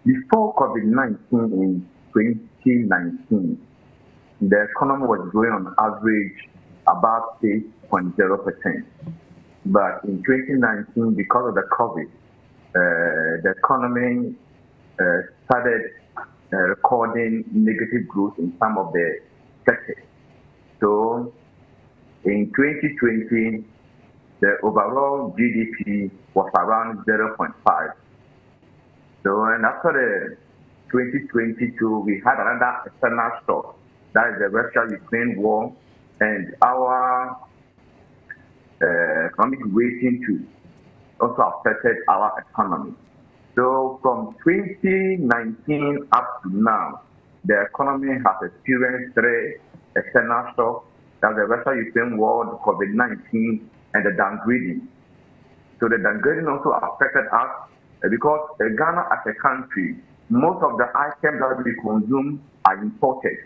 Before COVID-19 in 2019, the economy was growing on average about 8 0.0%. But in 2019, because of the COVID, the economy started recording negative growth in some of the sectors. So in 2020, the overall GDP was around 0.5. So, and after the 2022, we had another external shock, that is the Russia-Ukraine war, and our economic weighting too also affected our economy. So from 2019 up to now, the economy has experienced 3 external shocks, that's the Russia-Ukraine war, the COVID-19, and the downgrading. So the downgrading also affected us because Ghana as a country, most of the items that we consume are imported.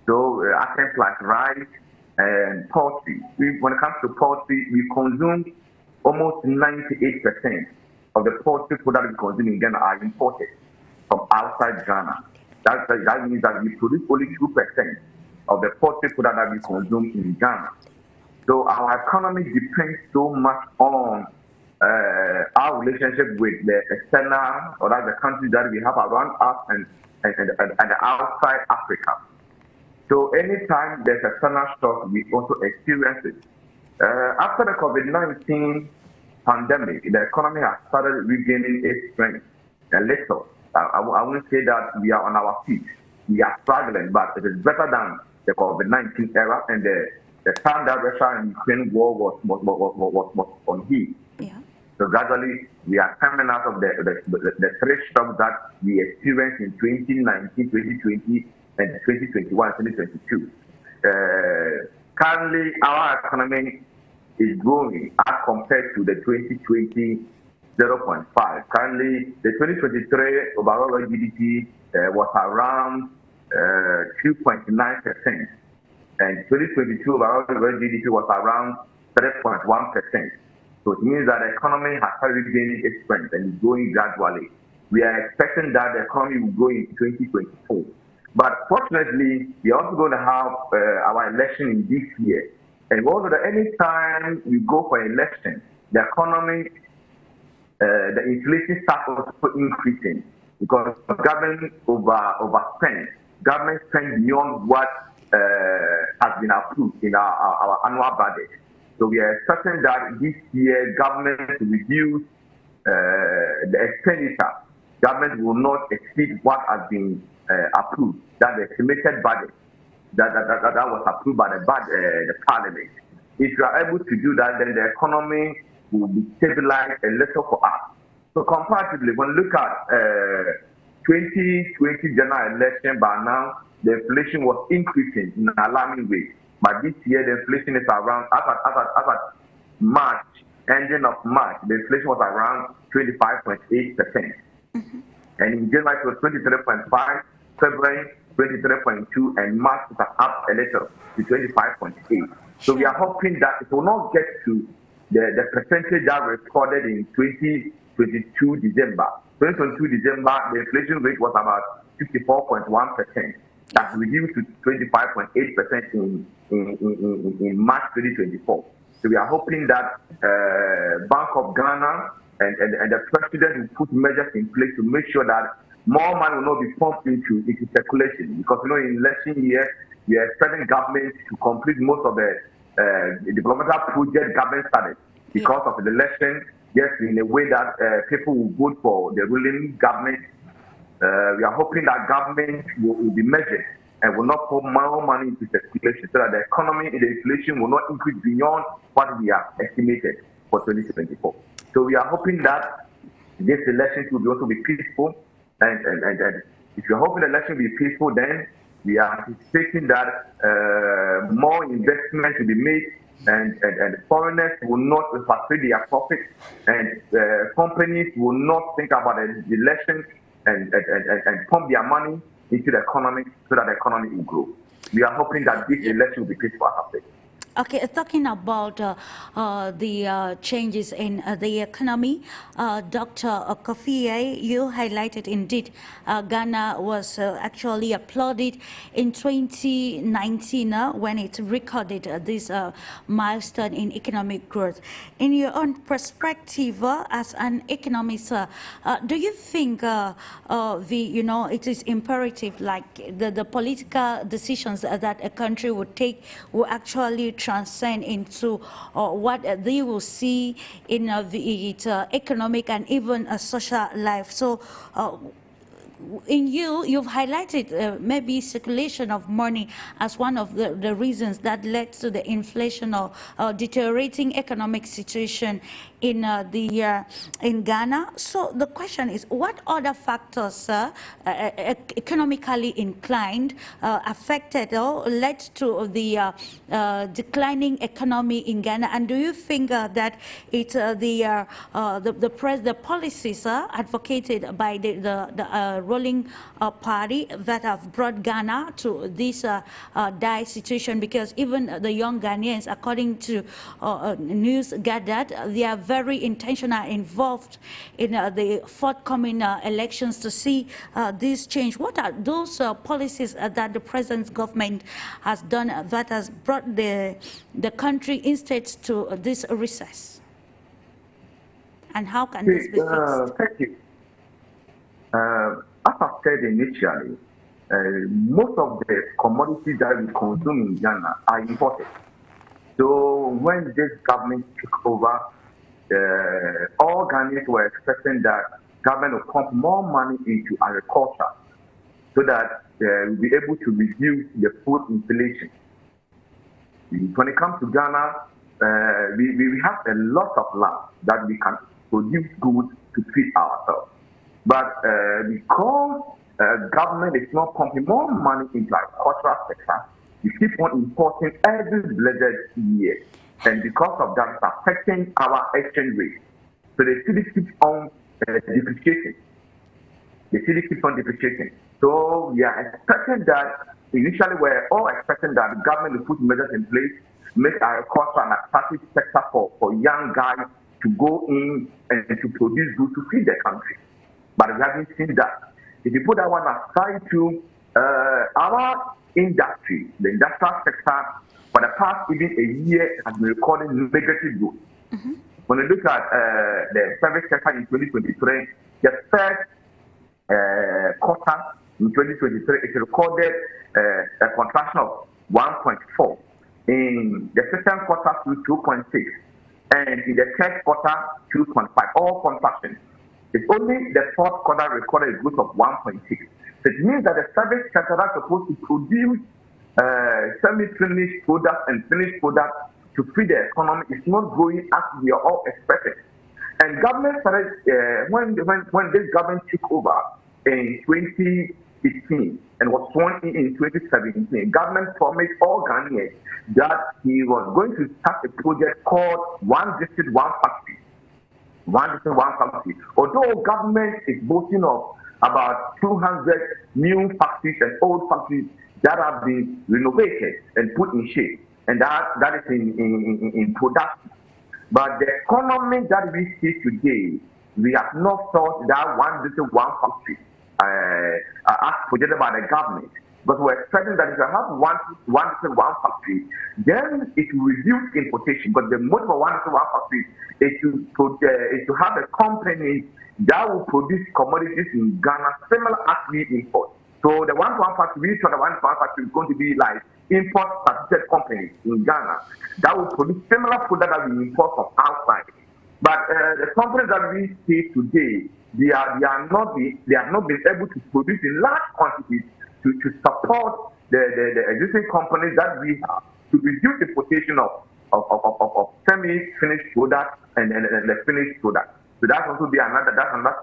So items like rice and poultry. When it comes to poultry, we consume almost 98% of the poultry food that we consume in Ghana are imported from outside Ghana. That means that we produce only 2% of the poultry food that we consume in Ghana. So our economy depends so much on our relationship with the external, or the countries that we have around us and outside Africa. So anytime there's external shock, we also experience it. After the COVID-19 pandemic, the economy has started regaining its strength a little. I wouldn't say that we are on our feet. We are struggling, but it is better than the COVID-19 era and the time that Russia and Ukraine war was on heat. Yeah. So gradually, we are coming out of the 3 shocks that we experienced in 2019, 2020, and 2021, 2022. Currently, our economy is growing as compared to the 2020 0.5. Currently, the 2023 overall GDP was around 2.9%, and 2022 overall GDP was around 3.1%. So it means that the economy has started regaining its strength and is growing gradually. We are expecting that the economy will grow in 2024. But fortunately, we are also going to have our election in this year. And also, any time we go for election, the economy, the inflation starts also increasing because government overspend. Government spend beyond what has been approved in our annual budget. So we are expecting that this year government will reduce the expenditure. Government will not exceed what has been approved. That the estimated budget that was approved by the parliament. If you are able to do that, then the economy will be stabilized a little for us. So comparatively, when you look at 2020 general election, by now the inflation was increasing in an alarming way. But this year the inflation is around as at March, ending of March, the inflation was around 25.8%. And in January it was 23.5, February 23.2, and March it was up a little to 25.8. So we are hoping that it will not get to the percentage that was recorded in 2022 December. 2022 December, the inflation rate was about 54.1%. That's reduced to 25.8% in March 2024. So we are hoping that Bank of Ghana and the president will put measures in place to make sure that more money will not be pumped into circulation. Because in election year, we are expecting government to complete most of the developmental project government started because of the election. Yes, in a way that people will vote for the ruling government. We are hoping that government will be measured and will not put more money into circulation so that the economy and the inflation will not increase beyond what we have estimated for 2024. So we are hoping that this election will also be peaceful. And if you're hoping the election will be peaceful, then we are anticipating that more investment will be made and foreigners will not repatriate their profits, and companies will not think about the election and pump their money into the economy so that the economy will grow. We are hoping that this election will be peaceful. Okay, talking about the changes in the economy, Dr. KOFI, you highlighted indeed Ghana was actually applauded in 2019 when it recorded this milestone in economic growth. In your own perspective as an economist, do you think it is imperative, like the political decisions that a country would take will actually transcend into what they will see in its economic and even social life? So you've highlighted maybe circulation of money as one of the reasons that led to the inflation or deteriorating economic situation in in Ghana. So the question is, what other factors economically inclined affected or led to the declining economy in Ghana? And do you think that it's the policies advocated by the ruling party that have brought Ghana to this dire situation? Because even the young Ghanaians, according to news gathered, they are very intentional, involved in the forthcoming elections to see this change. What are those policies that the present government has done that has brought the country instead to this recess? And how can this be fixed? Thank you. As I said initially, most of the commodities that we consume in Ghana are imported. So when this government took over, all Ghanaians were expecting that government will pump more money into agriculture so that we'll be able to reduce the food inflation. When it comes to Ghana, we have a lot of land that we can produce goods to feed ourselves. But because government is not pumping more money into agricultural sector, we keep on importing every blessed year. And because of that, it's affecting our exchange rate. So the city keeps on depreciating. The city keeps on depreciating. So we are expecting that, initially we're all expecting that the government will put measures in place, make agriculture an attractive sector for young guys to go in and to produce goods to feed the country. But we haven't seen that. If you put that one aside to our industry, the industrial sector, for the past even a year has been recording negative growth. When you look at the service sector in 2023, the first quarter in 2023, it recorded a contraction of 1.4. In the second quarter, to 2.6. And in the third quarter, 2.5. All contractions. It's only the fourth quarter recorded a growth of 1.6. So it means that the service sector is supposed to produce semi-finished products and finished products to feed the economy is not growing as we are all expecting. And government started, when this government took over in 2015 and was sworn in 2017, government promised all Ghanaians that he was going to start a project called One District, One Factory. One District, One Factory. Although government is boasting of about 200 new factories and old factories that have been renovated and put in shape, and that is in production. But the economy that we see today, we have not thought that One District, One Factory as projected by the government. But we're expecting that if you have one district, one factory, then it will reduce importation. But the motive of One District, One Factory is to have a company that will produce commodities in Ghana similar as we import. So the One Factory, we thought the One Factory is going to be like import certificate companies in Ghana that will produce similar product that we import from outside. But the companies that we see today, they have not been able to produce in large quantities to support the existing companies that we have to reduce the importation of semi-finished products and the finished products. So that's also another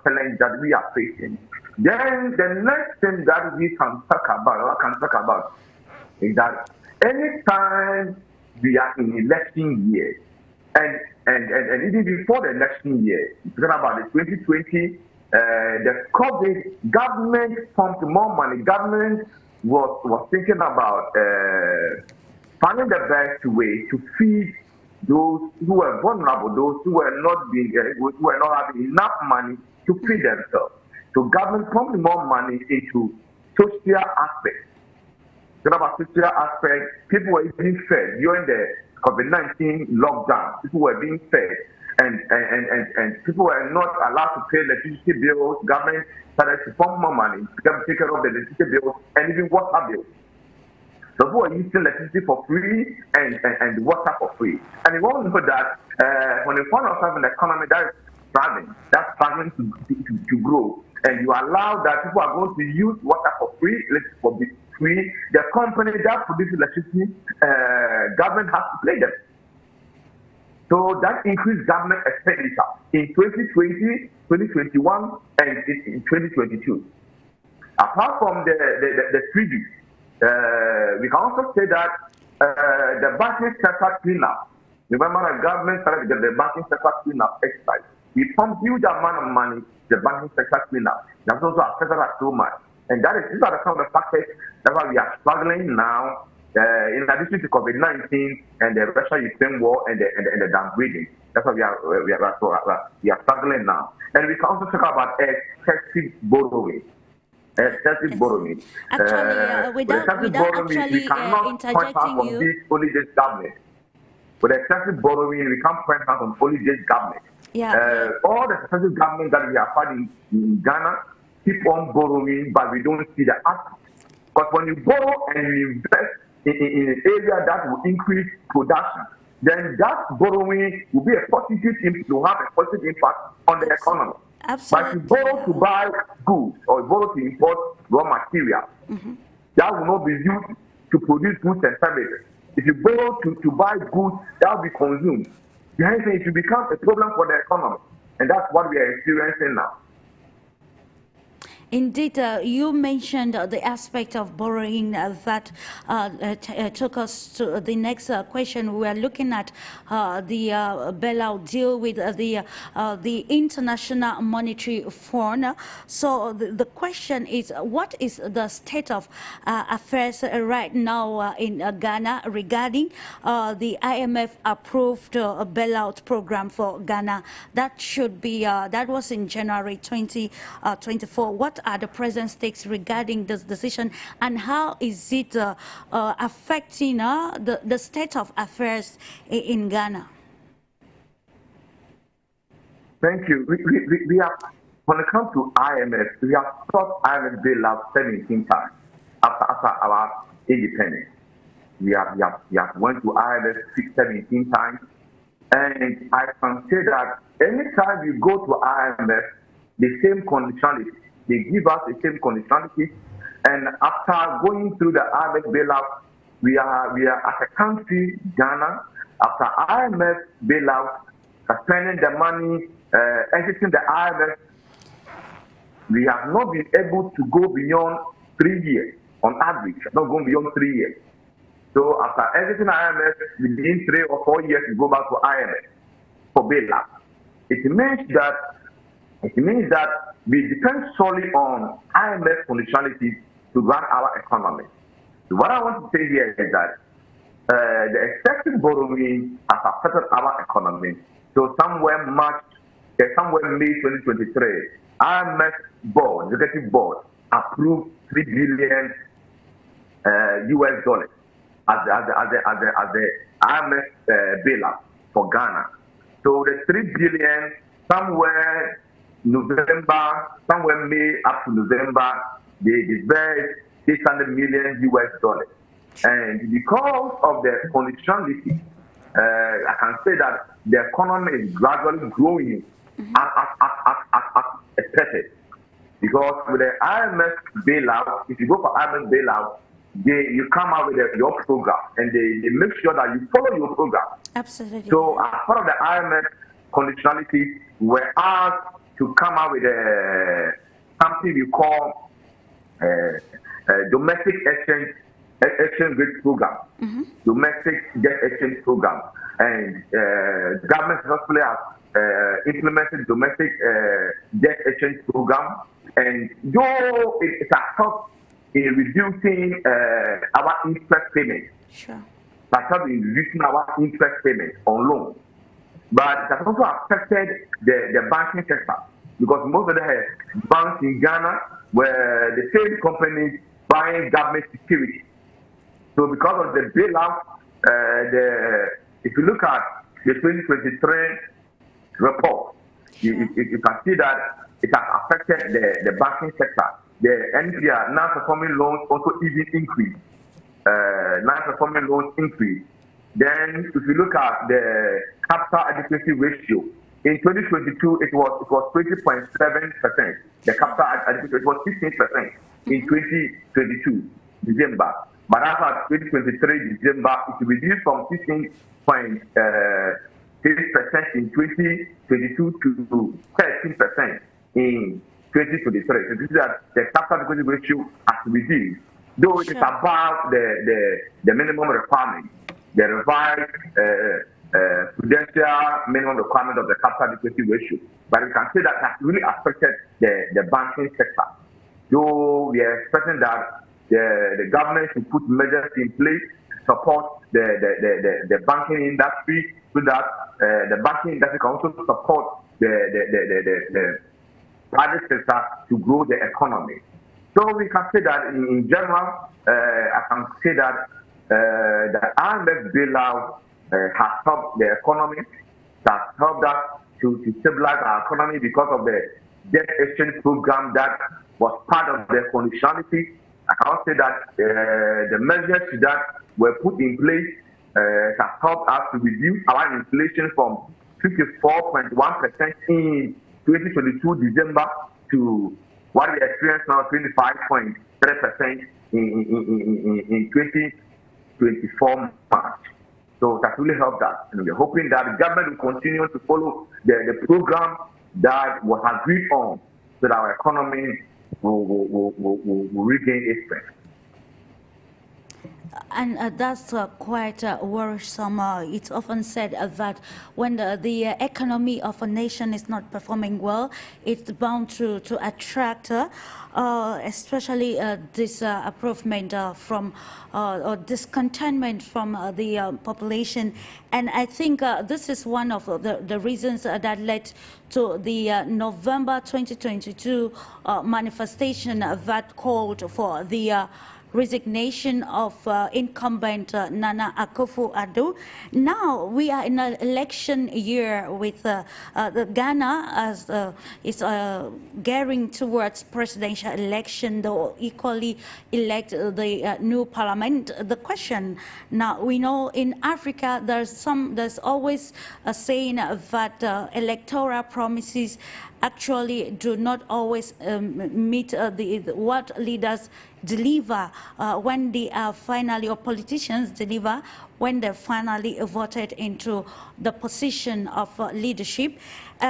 challenge that we are facing. Then the next thing that we can talk about is that anytime we are in election year, and even before the election year, talking about the 2020, the COVID, government pumped more money. Government was thinking about finding the best way to feed those who were vulnerable, those who were not having enough money to feed themselves. So government pumping more money into social aspects. About social aspects, people were being fed during the COVID-19 lockdown. People were being fed, and people were not allowed to pay electricity bills. Government started to pump more money to take care of the electricity bills and even water bills. So people were using electricity for free and water for free. And you all know that when you find yourself in an economy that is struggling to grow, and you allow that people are going to use water for free, electricity for free, the company that produces electricity, government has to pay them. So that increased government expenditure in 2020, 2021, and in 2022. Apart from the freebies, we can also say that the banking sector cleanup. Remember, the government started the banking sector cleanup exercise. We pumped huge amount of money to the banking sector cleanup. That's also affected us so much. And these are some of the factors that's why we are struggling now, in addition to COVID-19 and the Russia-Ukraine war and the downgrading. That's why we are struggling now. And we can also talk about excessive borrowing. Excessive borrowing. Actually, without actually interjecting you, only this government. With excessive borrowing, we can't point out on only this government. All the excessive government that we have had in Ghana keep on borrowing, but we don't see the output. Because when you borrow and you invest in an area that will increase production, then that borrowing will be a positive impact, will have a positive impact on the economy. Absolutely. But if you borrow to buy goods or you borrow to import raw material, that will not be used to produce goods and services. If you borrow to buy goods, that will be consumed. It will become a problem for the economy. And that's what we are experiencing now. Indeed, you mentioned the aspect of borrowing that took us to the next question. We are looking at the bailout deal with the International Monetary Fund. So the question is, what is the state of affairs right now in Ghana regarding the IMF approved bailout program for Ghana? That should be that was in January 2024. What are the present stakes regarding this decision, and how is it affecting the state of affairs in Ghana? Thank you. We have, when it comes to IMF, we have sought IMF bailout 17 times after our independence. We have went to IMF 17 times, and I can say that anytime you go to IMF, the same conditionality. They give us the same conditionality, and after going through the IMF bailout, we are as a country, Ghana, after IMF bailout, spending the money, exiting the IMF, we have not been able to go beyond 3 years on average, not going beyond 3 years. So after exiting IMF, within 3 or 4 years, we go back to IMF for bailout. It means that we depend solely on IMF conditionalities to run our economy. So what I want to say here is that the excessive borrowing has affected our economy. So somewhere May 2023, IMF board, executive board, approved $3 billion US dollars as the IMF bailout for Ghana. So the $3 billion somewhere somewhere May up to November, they disbursed $600 million US. And because of the conditionality, I can say that the economy is gradually growing as expected. Because with the IMF bailout, if you go for IMF bailout, you come out with your program, and they make sure that you follow your program. Absolutely. So as part of the IMF conditionality, we're asked to come out with something we call domestic exchange rate program, domestic debt exchange program, and government successfully has implemented domestic debt exchange program, and though it has helped in reducing our interest payments. Sure. that have been reducing our interest payments on loans. But it has also affected the banking sector, because most of the banks in Ghana were the same companies buying government security. So because of the bailout, if you look at the 2023 report, you can see that it has affected the banking sector. The NPR, non-performing loans, also even increased. Non-performing loans increased. Then, if you look at the capital adequacy ratio, in 2022 it was 20.7%. The capital adequacy rate was 16% in 2022 December. But as of 2023 December, it reduced from 16.6% in 2022 to 13% in 2023. So this is that the capital adequacy ratio has reduced, though it is above the minimum requirement, the revised prudential minimum requirement of the capital adequacy ratio. But we can say that has really affected the banking sector. Though we are expecting that the government should put measures in place to support the banking industry, so that the banking industry can also support the private sector to grow the economy. So we can say that in general, I can say that the IMF bailout has helped the economy, has helped us to stabilize our economy because of the debt exchange program that was part of the conditionality. I can also say that the measures that were put in place has helped us to reduce our inflation from 54.1% in 2022 December to what we experience now, 25.3% in 2024 March. So that really helped us. And we're hoping that the government will continue to follow the program that was agreed on, so that our economy will regain its strength. And that's quite worrisome. It's often said that when the economy of a nation is not performing well, it's bound to attract especially disapproval from or discontentment from the population. And I think this is one of the reasons that led to the November 2022 manifestation that called for the resignation of incumbent Nana Akufo-Addo. Now we are in an election year with the Ghana as is gearing towards presidential election, though equally elect the new parliament. The question now, we know in Africa there's always a saying that electoral promises actually do not always meet what leaders deliver when they are finally, or politicians deliver when they're finally voted into the position of leadership.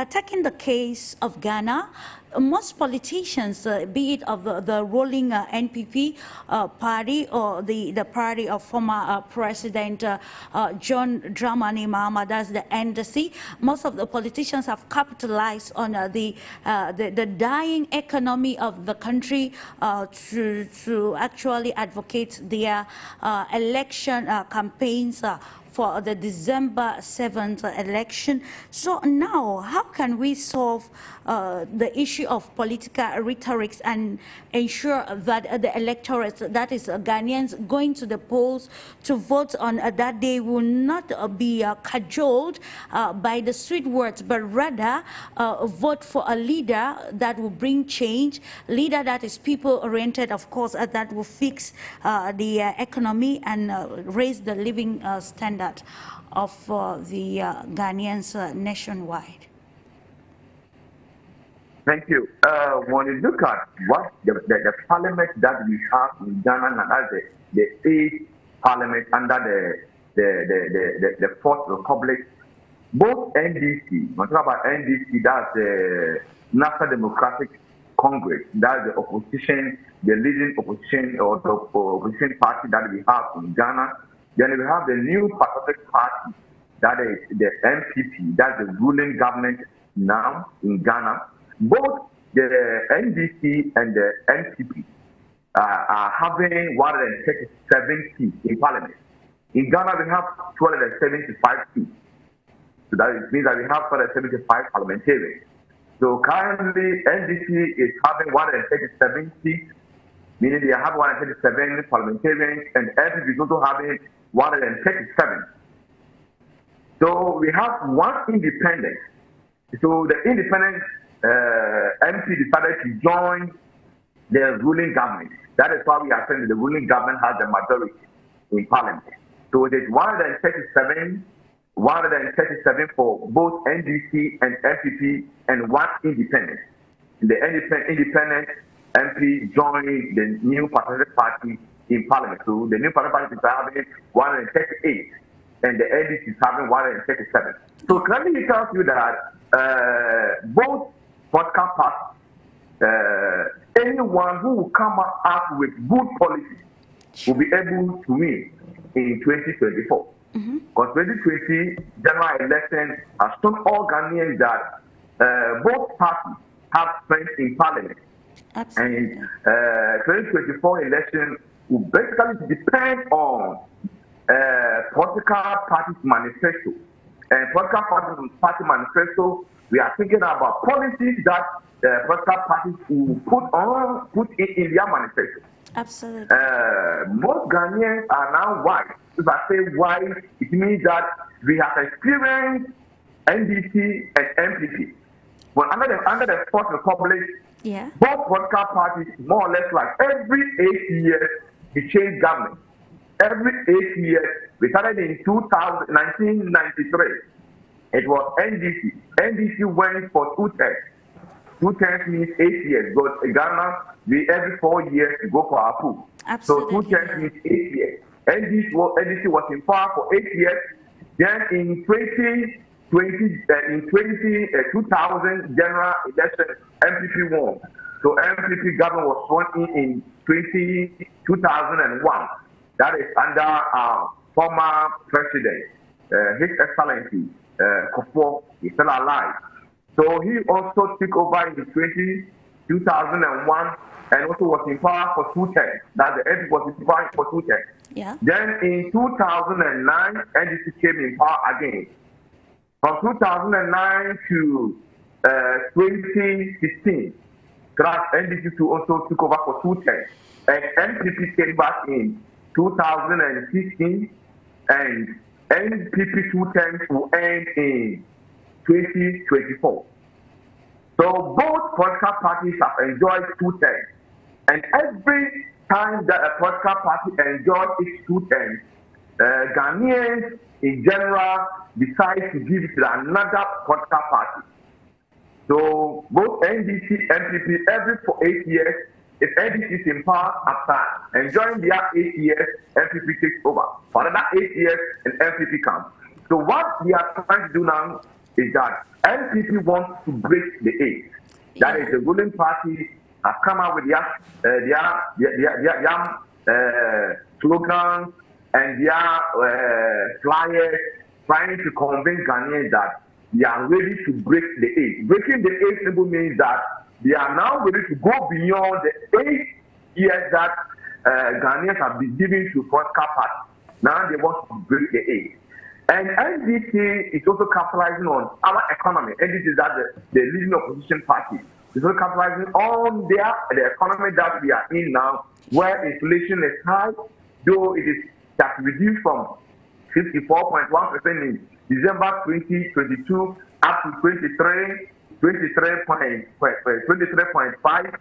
Taking the case of Ghana, most politicians, be it of the ruling NPP party or the party of former President John Dramani Mahama, that's the NDC, most of the politicians have capitalized on the dying economy of the country to actually advocate their election campaigns for the December 7th election. So now, how can we solve the issue of political rhetorics and ensure that the electorate, that is Ghanaians going to the polls to vote on that day, will not be cajoled by the sweet words, but rather vote for a leader that will bring change, leader that is people-oriented, of course, that will fix the economy and raise the living standard of the Ghanaians nationwide? Thank you. When you look at what the parliament that we have in Ghana, and that's the 8th parliament under the 4th Republic, both NDC, when we talk about NDC, that's the National Democratic Congress, that's the opposition, the leading opposition or the opposition party that we have in Ghana. Then we have the New Patriotic Party, that is the NPP, that's the ruling government now in Ghana. Both the NDC and the NPP are having 137 seats in parliament. In Ghana, we have 275 seats. So that means that we have 275 parliamentarians. So currently, NDC is having 137 seats, meaning they have 137 parliamentarians, and NPP is also having 137. So we have one independent. So the independent MP decided to join the ruling government. That is why we are saying that the ruling government has the majority in parliament. So it is 137 for both NDC and NPP, and one independent. The independent MP joined the new Patriotic Party in parliament. So the new Patriotic Party is having 138, and the NDC is having 137. So clearly it tells you that both political parties, anyone who will come up with good policy will be able to win in 2024. Because 2020 general election has shown all Ghanaians that both parties have strength in parliament. Absolutely. And 2024 election will basically depend on political parties' manifesto. And political party manifesto, we are thinking about policies that political parties will put in their manifesto. Absolutely. Most Ghanaians are now white. If I say white, it means that we have experienced NDC and MPP. But under the Fourth Republic, both political parties, more or less like every 8 years, we change government. Every 8 years, we started in 1993. It was NDC. NDC went for 2 terms. 2 terms means 8 years. But in Ghana, we every 4 years we go for our pool. So 2 terms means 8 years. NDC was in power for 8 years. Then in 2000 general election, MPP won. So MPP government was sworn in 2001. That is under our former president, His Excellency KOFI, is still alive. So he also took over in 2001 and also was in power for 2 terms. That the NPP was in power for 2 terms. Then in 2009, NDC came in power again. From 2009 to 2016, NDC also took over for 2 terms. And NPP came back in 2016, and NPP 2 terms will end in 2024. So both political parties have enjoyed 2 terms. And every time that a political party enjoys its 2 terms, Ghanaians in general decide to give it to another political party. So both NDC and NPP, every 8 years, if NDC is in power after enjoying their 8 years, NPP takes over. For another 8 years, and NPP comes. So what we are trying to do now is that NPP wants to break the 8. That is, the ruling party has come out with their slogans and their flyers, trying to convince Ghanaians that they are ready to break the 8. Breaking the 8 simply means that they are now ready to go beyond the 8 years that Ghanaians have been giving to political parties. Now they want to break the 8. And NDC is also capitalizing on our economy. NDC is that the leading opposition party. It's also capitalizing on the economy that we are in now, where inflation is high, though it has reduced from 54.1% in December 2022 up to 23.5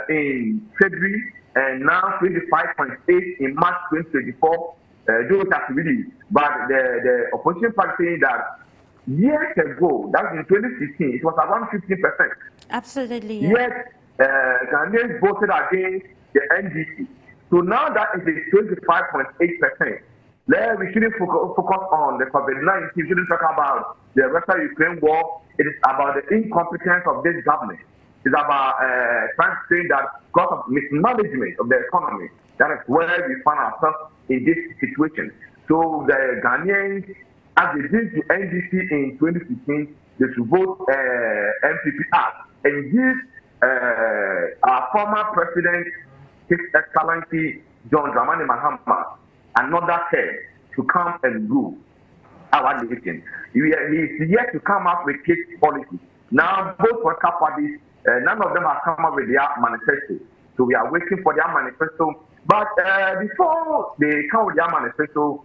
in February, and now 25.8 in March 2024. Though it has reduced, but the opposition party saying that years ago, that was in 2016, it was around 15%. Absolutely. Yet, Ghanaians voted against the NDC. So now that it is 25.8%. We shouldn't focus on the COVID-19. We shouldn't talk about the Russia-Ukraine war. It is about the incompetence of this government. It's about trying to say that because of mismanagement of the economy, that is where we find ourselves in this situation. So the Ghanaians, as they did to NDC in 2015, they should vote MPP out and give our former president, His Excellency John Dramani Mahama, another term to come and rule our nation. He is yet to come up with his policy. Now, both political parties, none of them have come up with their manifesto. So we are waiting for their manifesto. But before they come with their manifesto,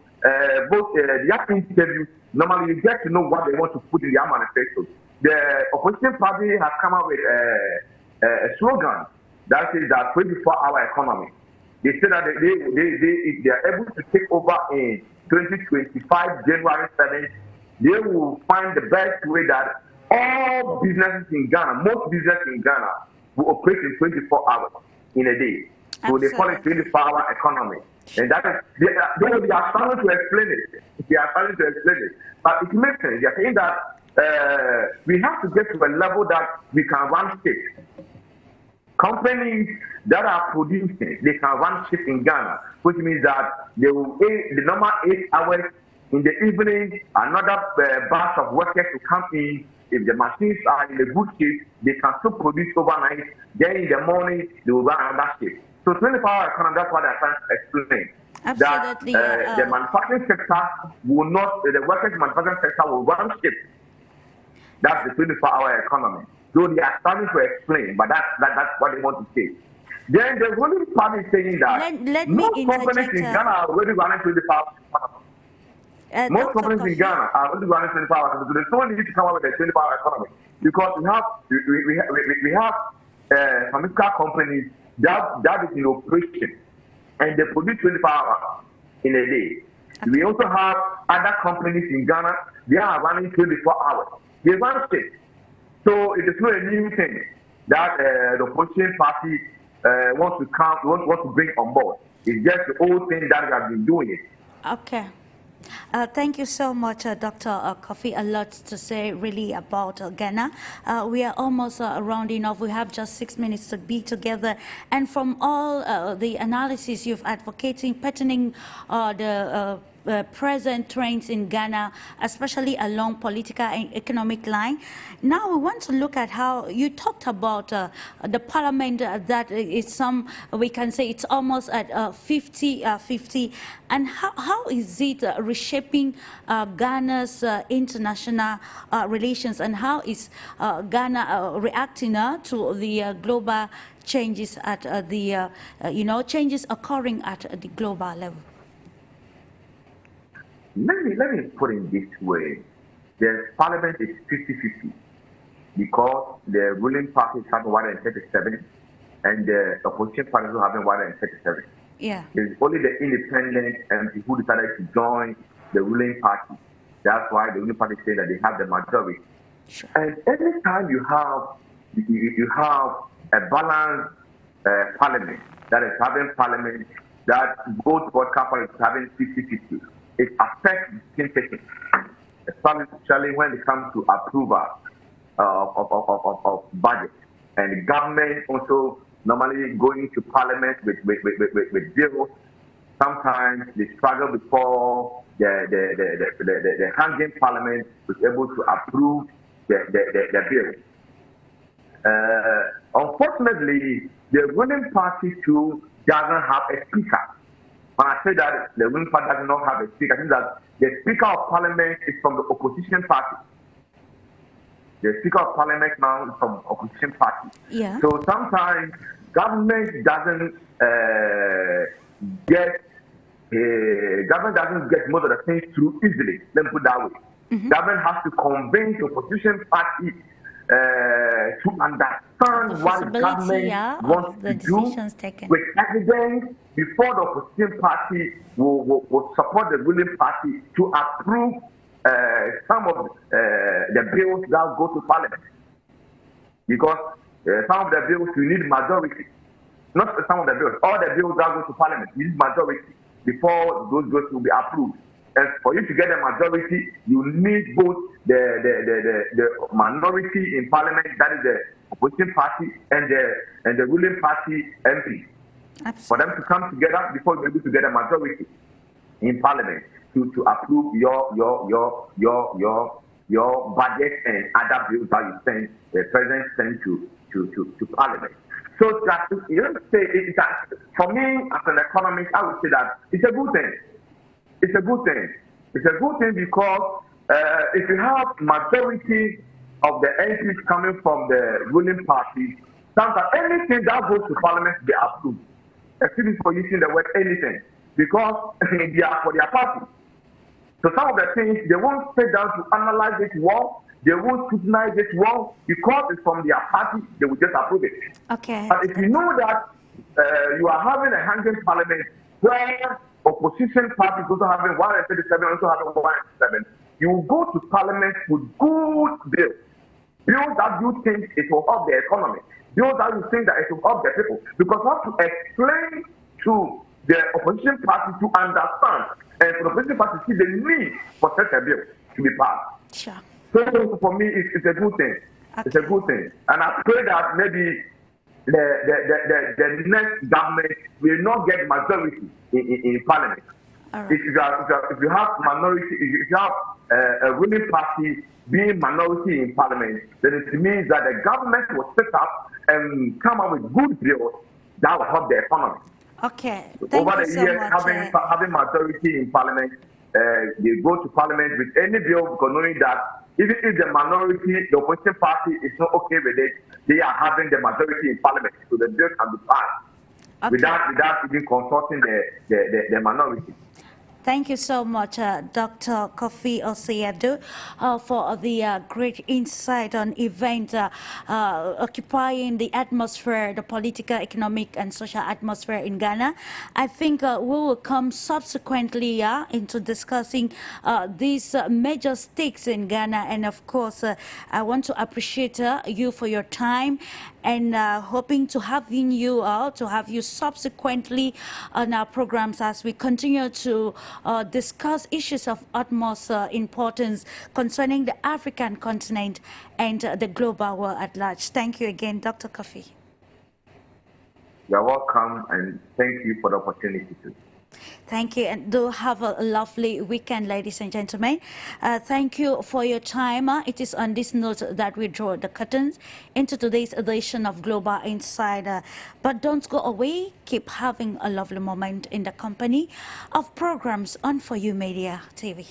both their interviews, normally you get to know what they want to put in their manifesto. The opposition party has come up with a slogan that says that 24-hour economy. They say that if they are able to take over in 2025, January 7th, they will find the best way that all businesses in Ghana, most businesses in Ghana, will operate in 24 hours in a day. So they call it 24-hour economy. And that is, they are starting to explain it. They are starting to explain it. But it makes sense. They are saying that we have to get to a level that we can run ships. Companies that are producing, they can run ships in Ghana, which means that they will the normal 8 hours in the evening, another batch of workers to come in. If the machines are in a good shape, they can still produce overnight. Then in the morning, they will run another shift. So 24-hour economy, that's what I'm trying to explain. Absolutely. That the manufacturing sector will not, the workers' manufacturing sector will run shift. That's the 24-hour economy. So they are starting to explain, but that's what they want to say. Then the ruling party is saying that most companies in Ghana are already running 24 hours. Most companies in Ghana are already running 24 hours. So there's no need to come up with a 24-hour economy because we have pharmaceutical companies that is in operation and they produce 24 hours in a day. Okay. We also have other companies in Ghana, they are running 24 hours. They run shift. So it is not a new thing that the opposition party wants to bring on board. It's just the old thing that we have been doing it. Okay. Thank you so much, Dr. KOFI. A lot to say really about Ghana. We are almost rounding off. We have just 6 minutes to be together. And from all the analysis you've advocating, pertaining the present trends in Ghana, especially along political and economic line. Now we want to look at how you talked about the parliament that is we can say it's almost at 50-50, and how is it reshaping Ghana's international relations, and how is Ghana reacting to the global changes at the changes occurring at the global level? Let me put it this way. The parliament is 50-50 because the ruling party is having 137 and the opposition party is having 137. Yeah. It's only the independent MP who decided to join the ruling party. That's why the ruling party said that they have the majority. Sure. And every time you have a balanced parliament that is having parliament that both political parties having 50-50. It affects decision-taking, especially when it comes to approval of budget. And the government also normally going to parliament with bills. Sometimes they struggle before the hanging parliament was able to approve the bill. Unfortunately, the ruling party too doesn't have a speaker. When I say that the ruling party does not have a speaker, I think that the Speaker of Parliament is from the opposition party. The Speaker of Parliament now is from opposition party. Yeah. So sometimes government doesn't get most of the things through easily. Let me put it that way. Mm-hmm. Government has to convince the opposition party to understand what the government wants to do with evidence before the opposition party will support the ruling party to approve some of the bills that go to parliament. Because some of the bills you need majority. Not some of the bills, all the bills that go to parliament, you need majority before those bills will be approved. And for you to get a majority, you need both the minority in parliament, that is the opposition party, and the ruling party MP. Absolutely. For them to come together before you're able to get a majority in parliament to approve your budget and other bills that you send, the president sent to parliament. So that, you know, say for me as an economist, I would say that it's a good thing. it's a good thing. It's a good thing because if you have majority of the MPs coming from the ruling party, sometimes anything that goes to parliament they approve. Excuse me for using the word anything, because they are for their party. So some of the things they won't sit down to analyze it well, they won't scrutinize it well, because it's from their party, they will just approve it. Okay. But if you know that you are having a hanging parliament where opposition parties also having 137, also having 107, you will go to parliament with good bills. Bills that you think it will help the economy. Bills that you think that it will help the people. Because you have to explain to the opposition party to understand, and for the opposition party to see the need for such a bill to be passed. Sure. So for me, it's a good thing. Okay. It's a good thing. And I pray that maybe the next government will not get majority in parliament. Right. If you have minority, if you have a ruling party being minority in parliament, then it means that the government will sit up and come up with good bills that will help the economy. Okay. Over the years, having majority in parliament, they go to parliament with any bill because knowing that even if the minority, the opposition party is not okay with it, they are having the majority in parliament, so the bill can be passed without even consulting the minority. Thank you so much, Dr. KOFI OSEI, for the great insight on event occupying the atmosphere, the political, economic, and social atmosphere in Ghana. I think we will come subsequently into discussing these major stakes in Ghana. And of course, I want to appreciate you for your time, and hoping to have you subsequently on our programs as we continue to discuss issues of utmost importance concerning the African continent and the global world at large. Thank you again, Dr. KOFI. You're welcome, and thank you for the opportunity to. Thank you, and do have a lovely weekend, ladies and gentlemen. Thank you for your time. It is on this note that we draw the curtains into today's edition of Global Insider. But don't go away. Keep having a lovely moment in the company of programs on For You Media TV.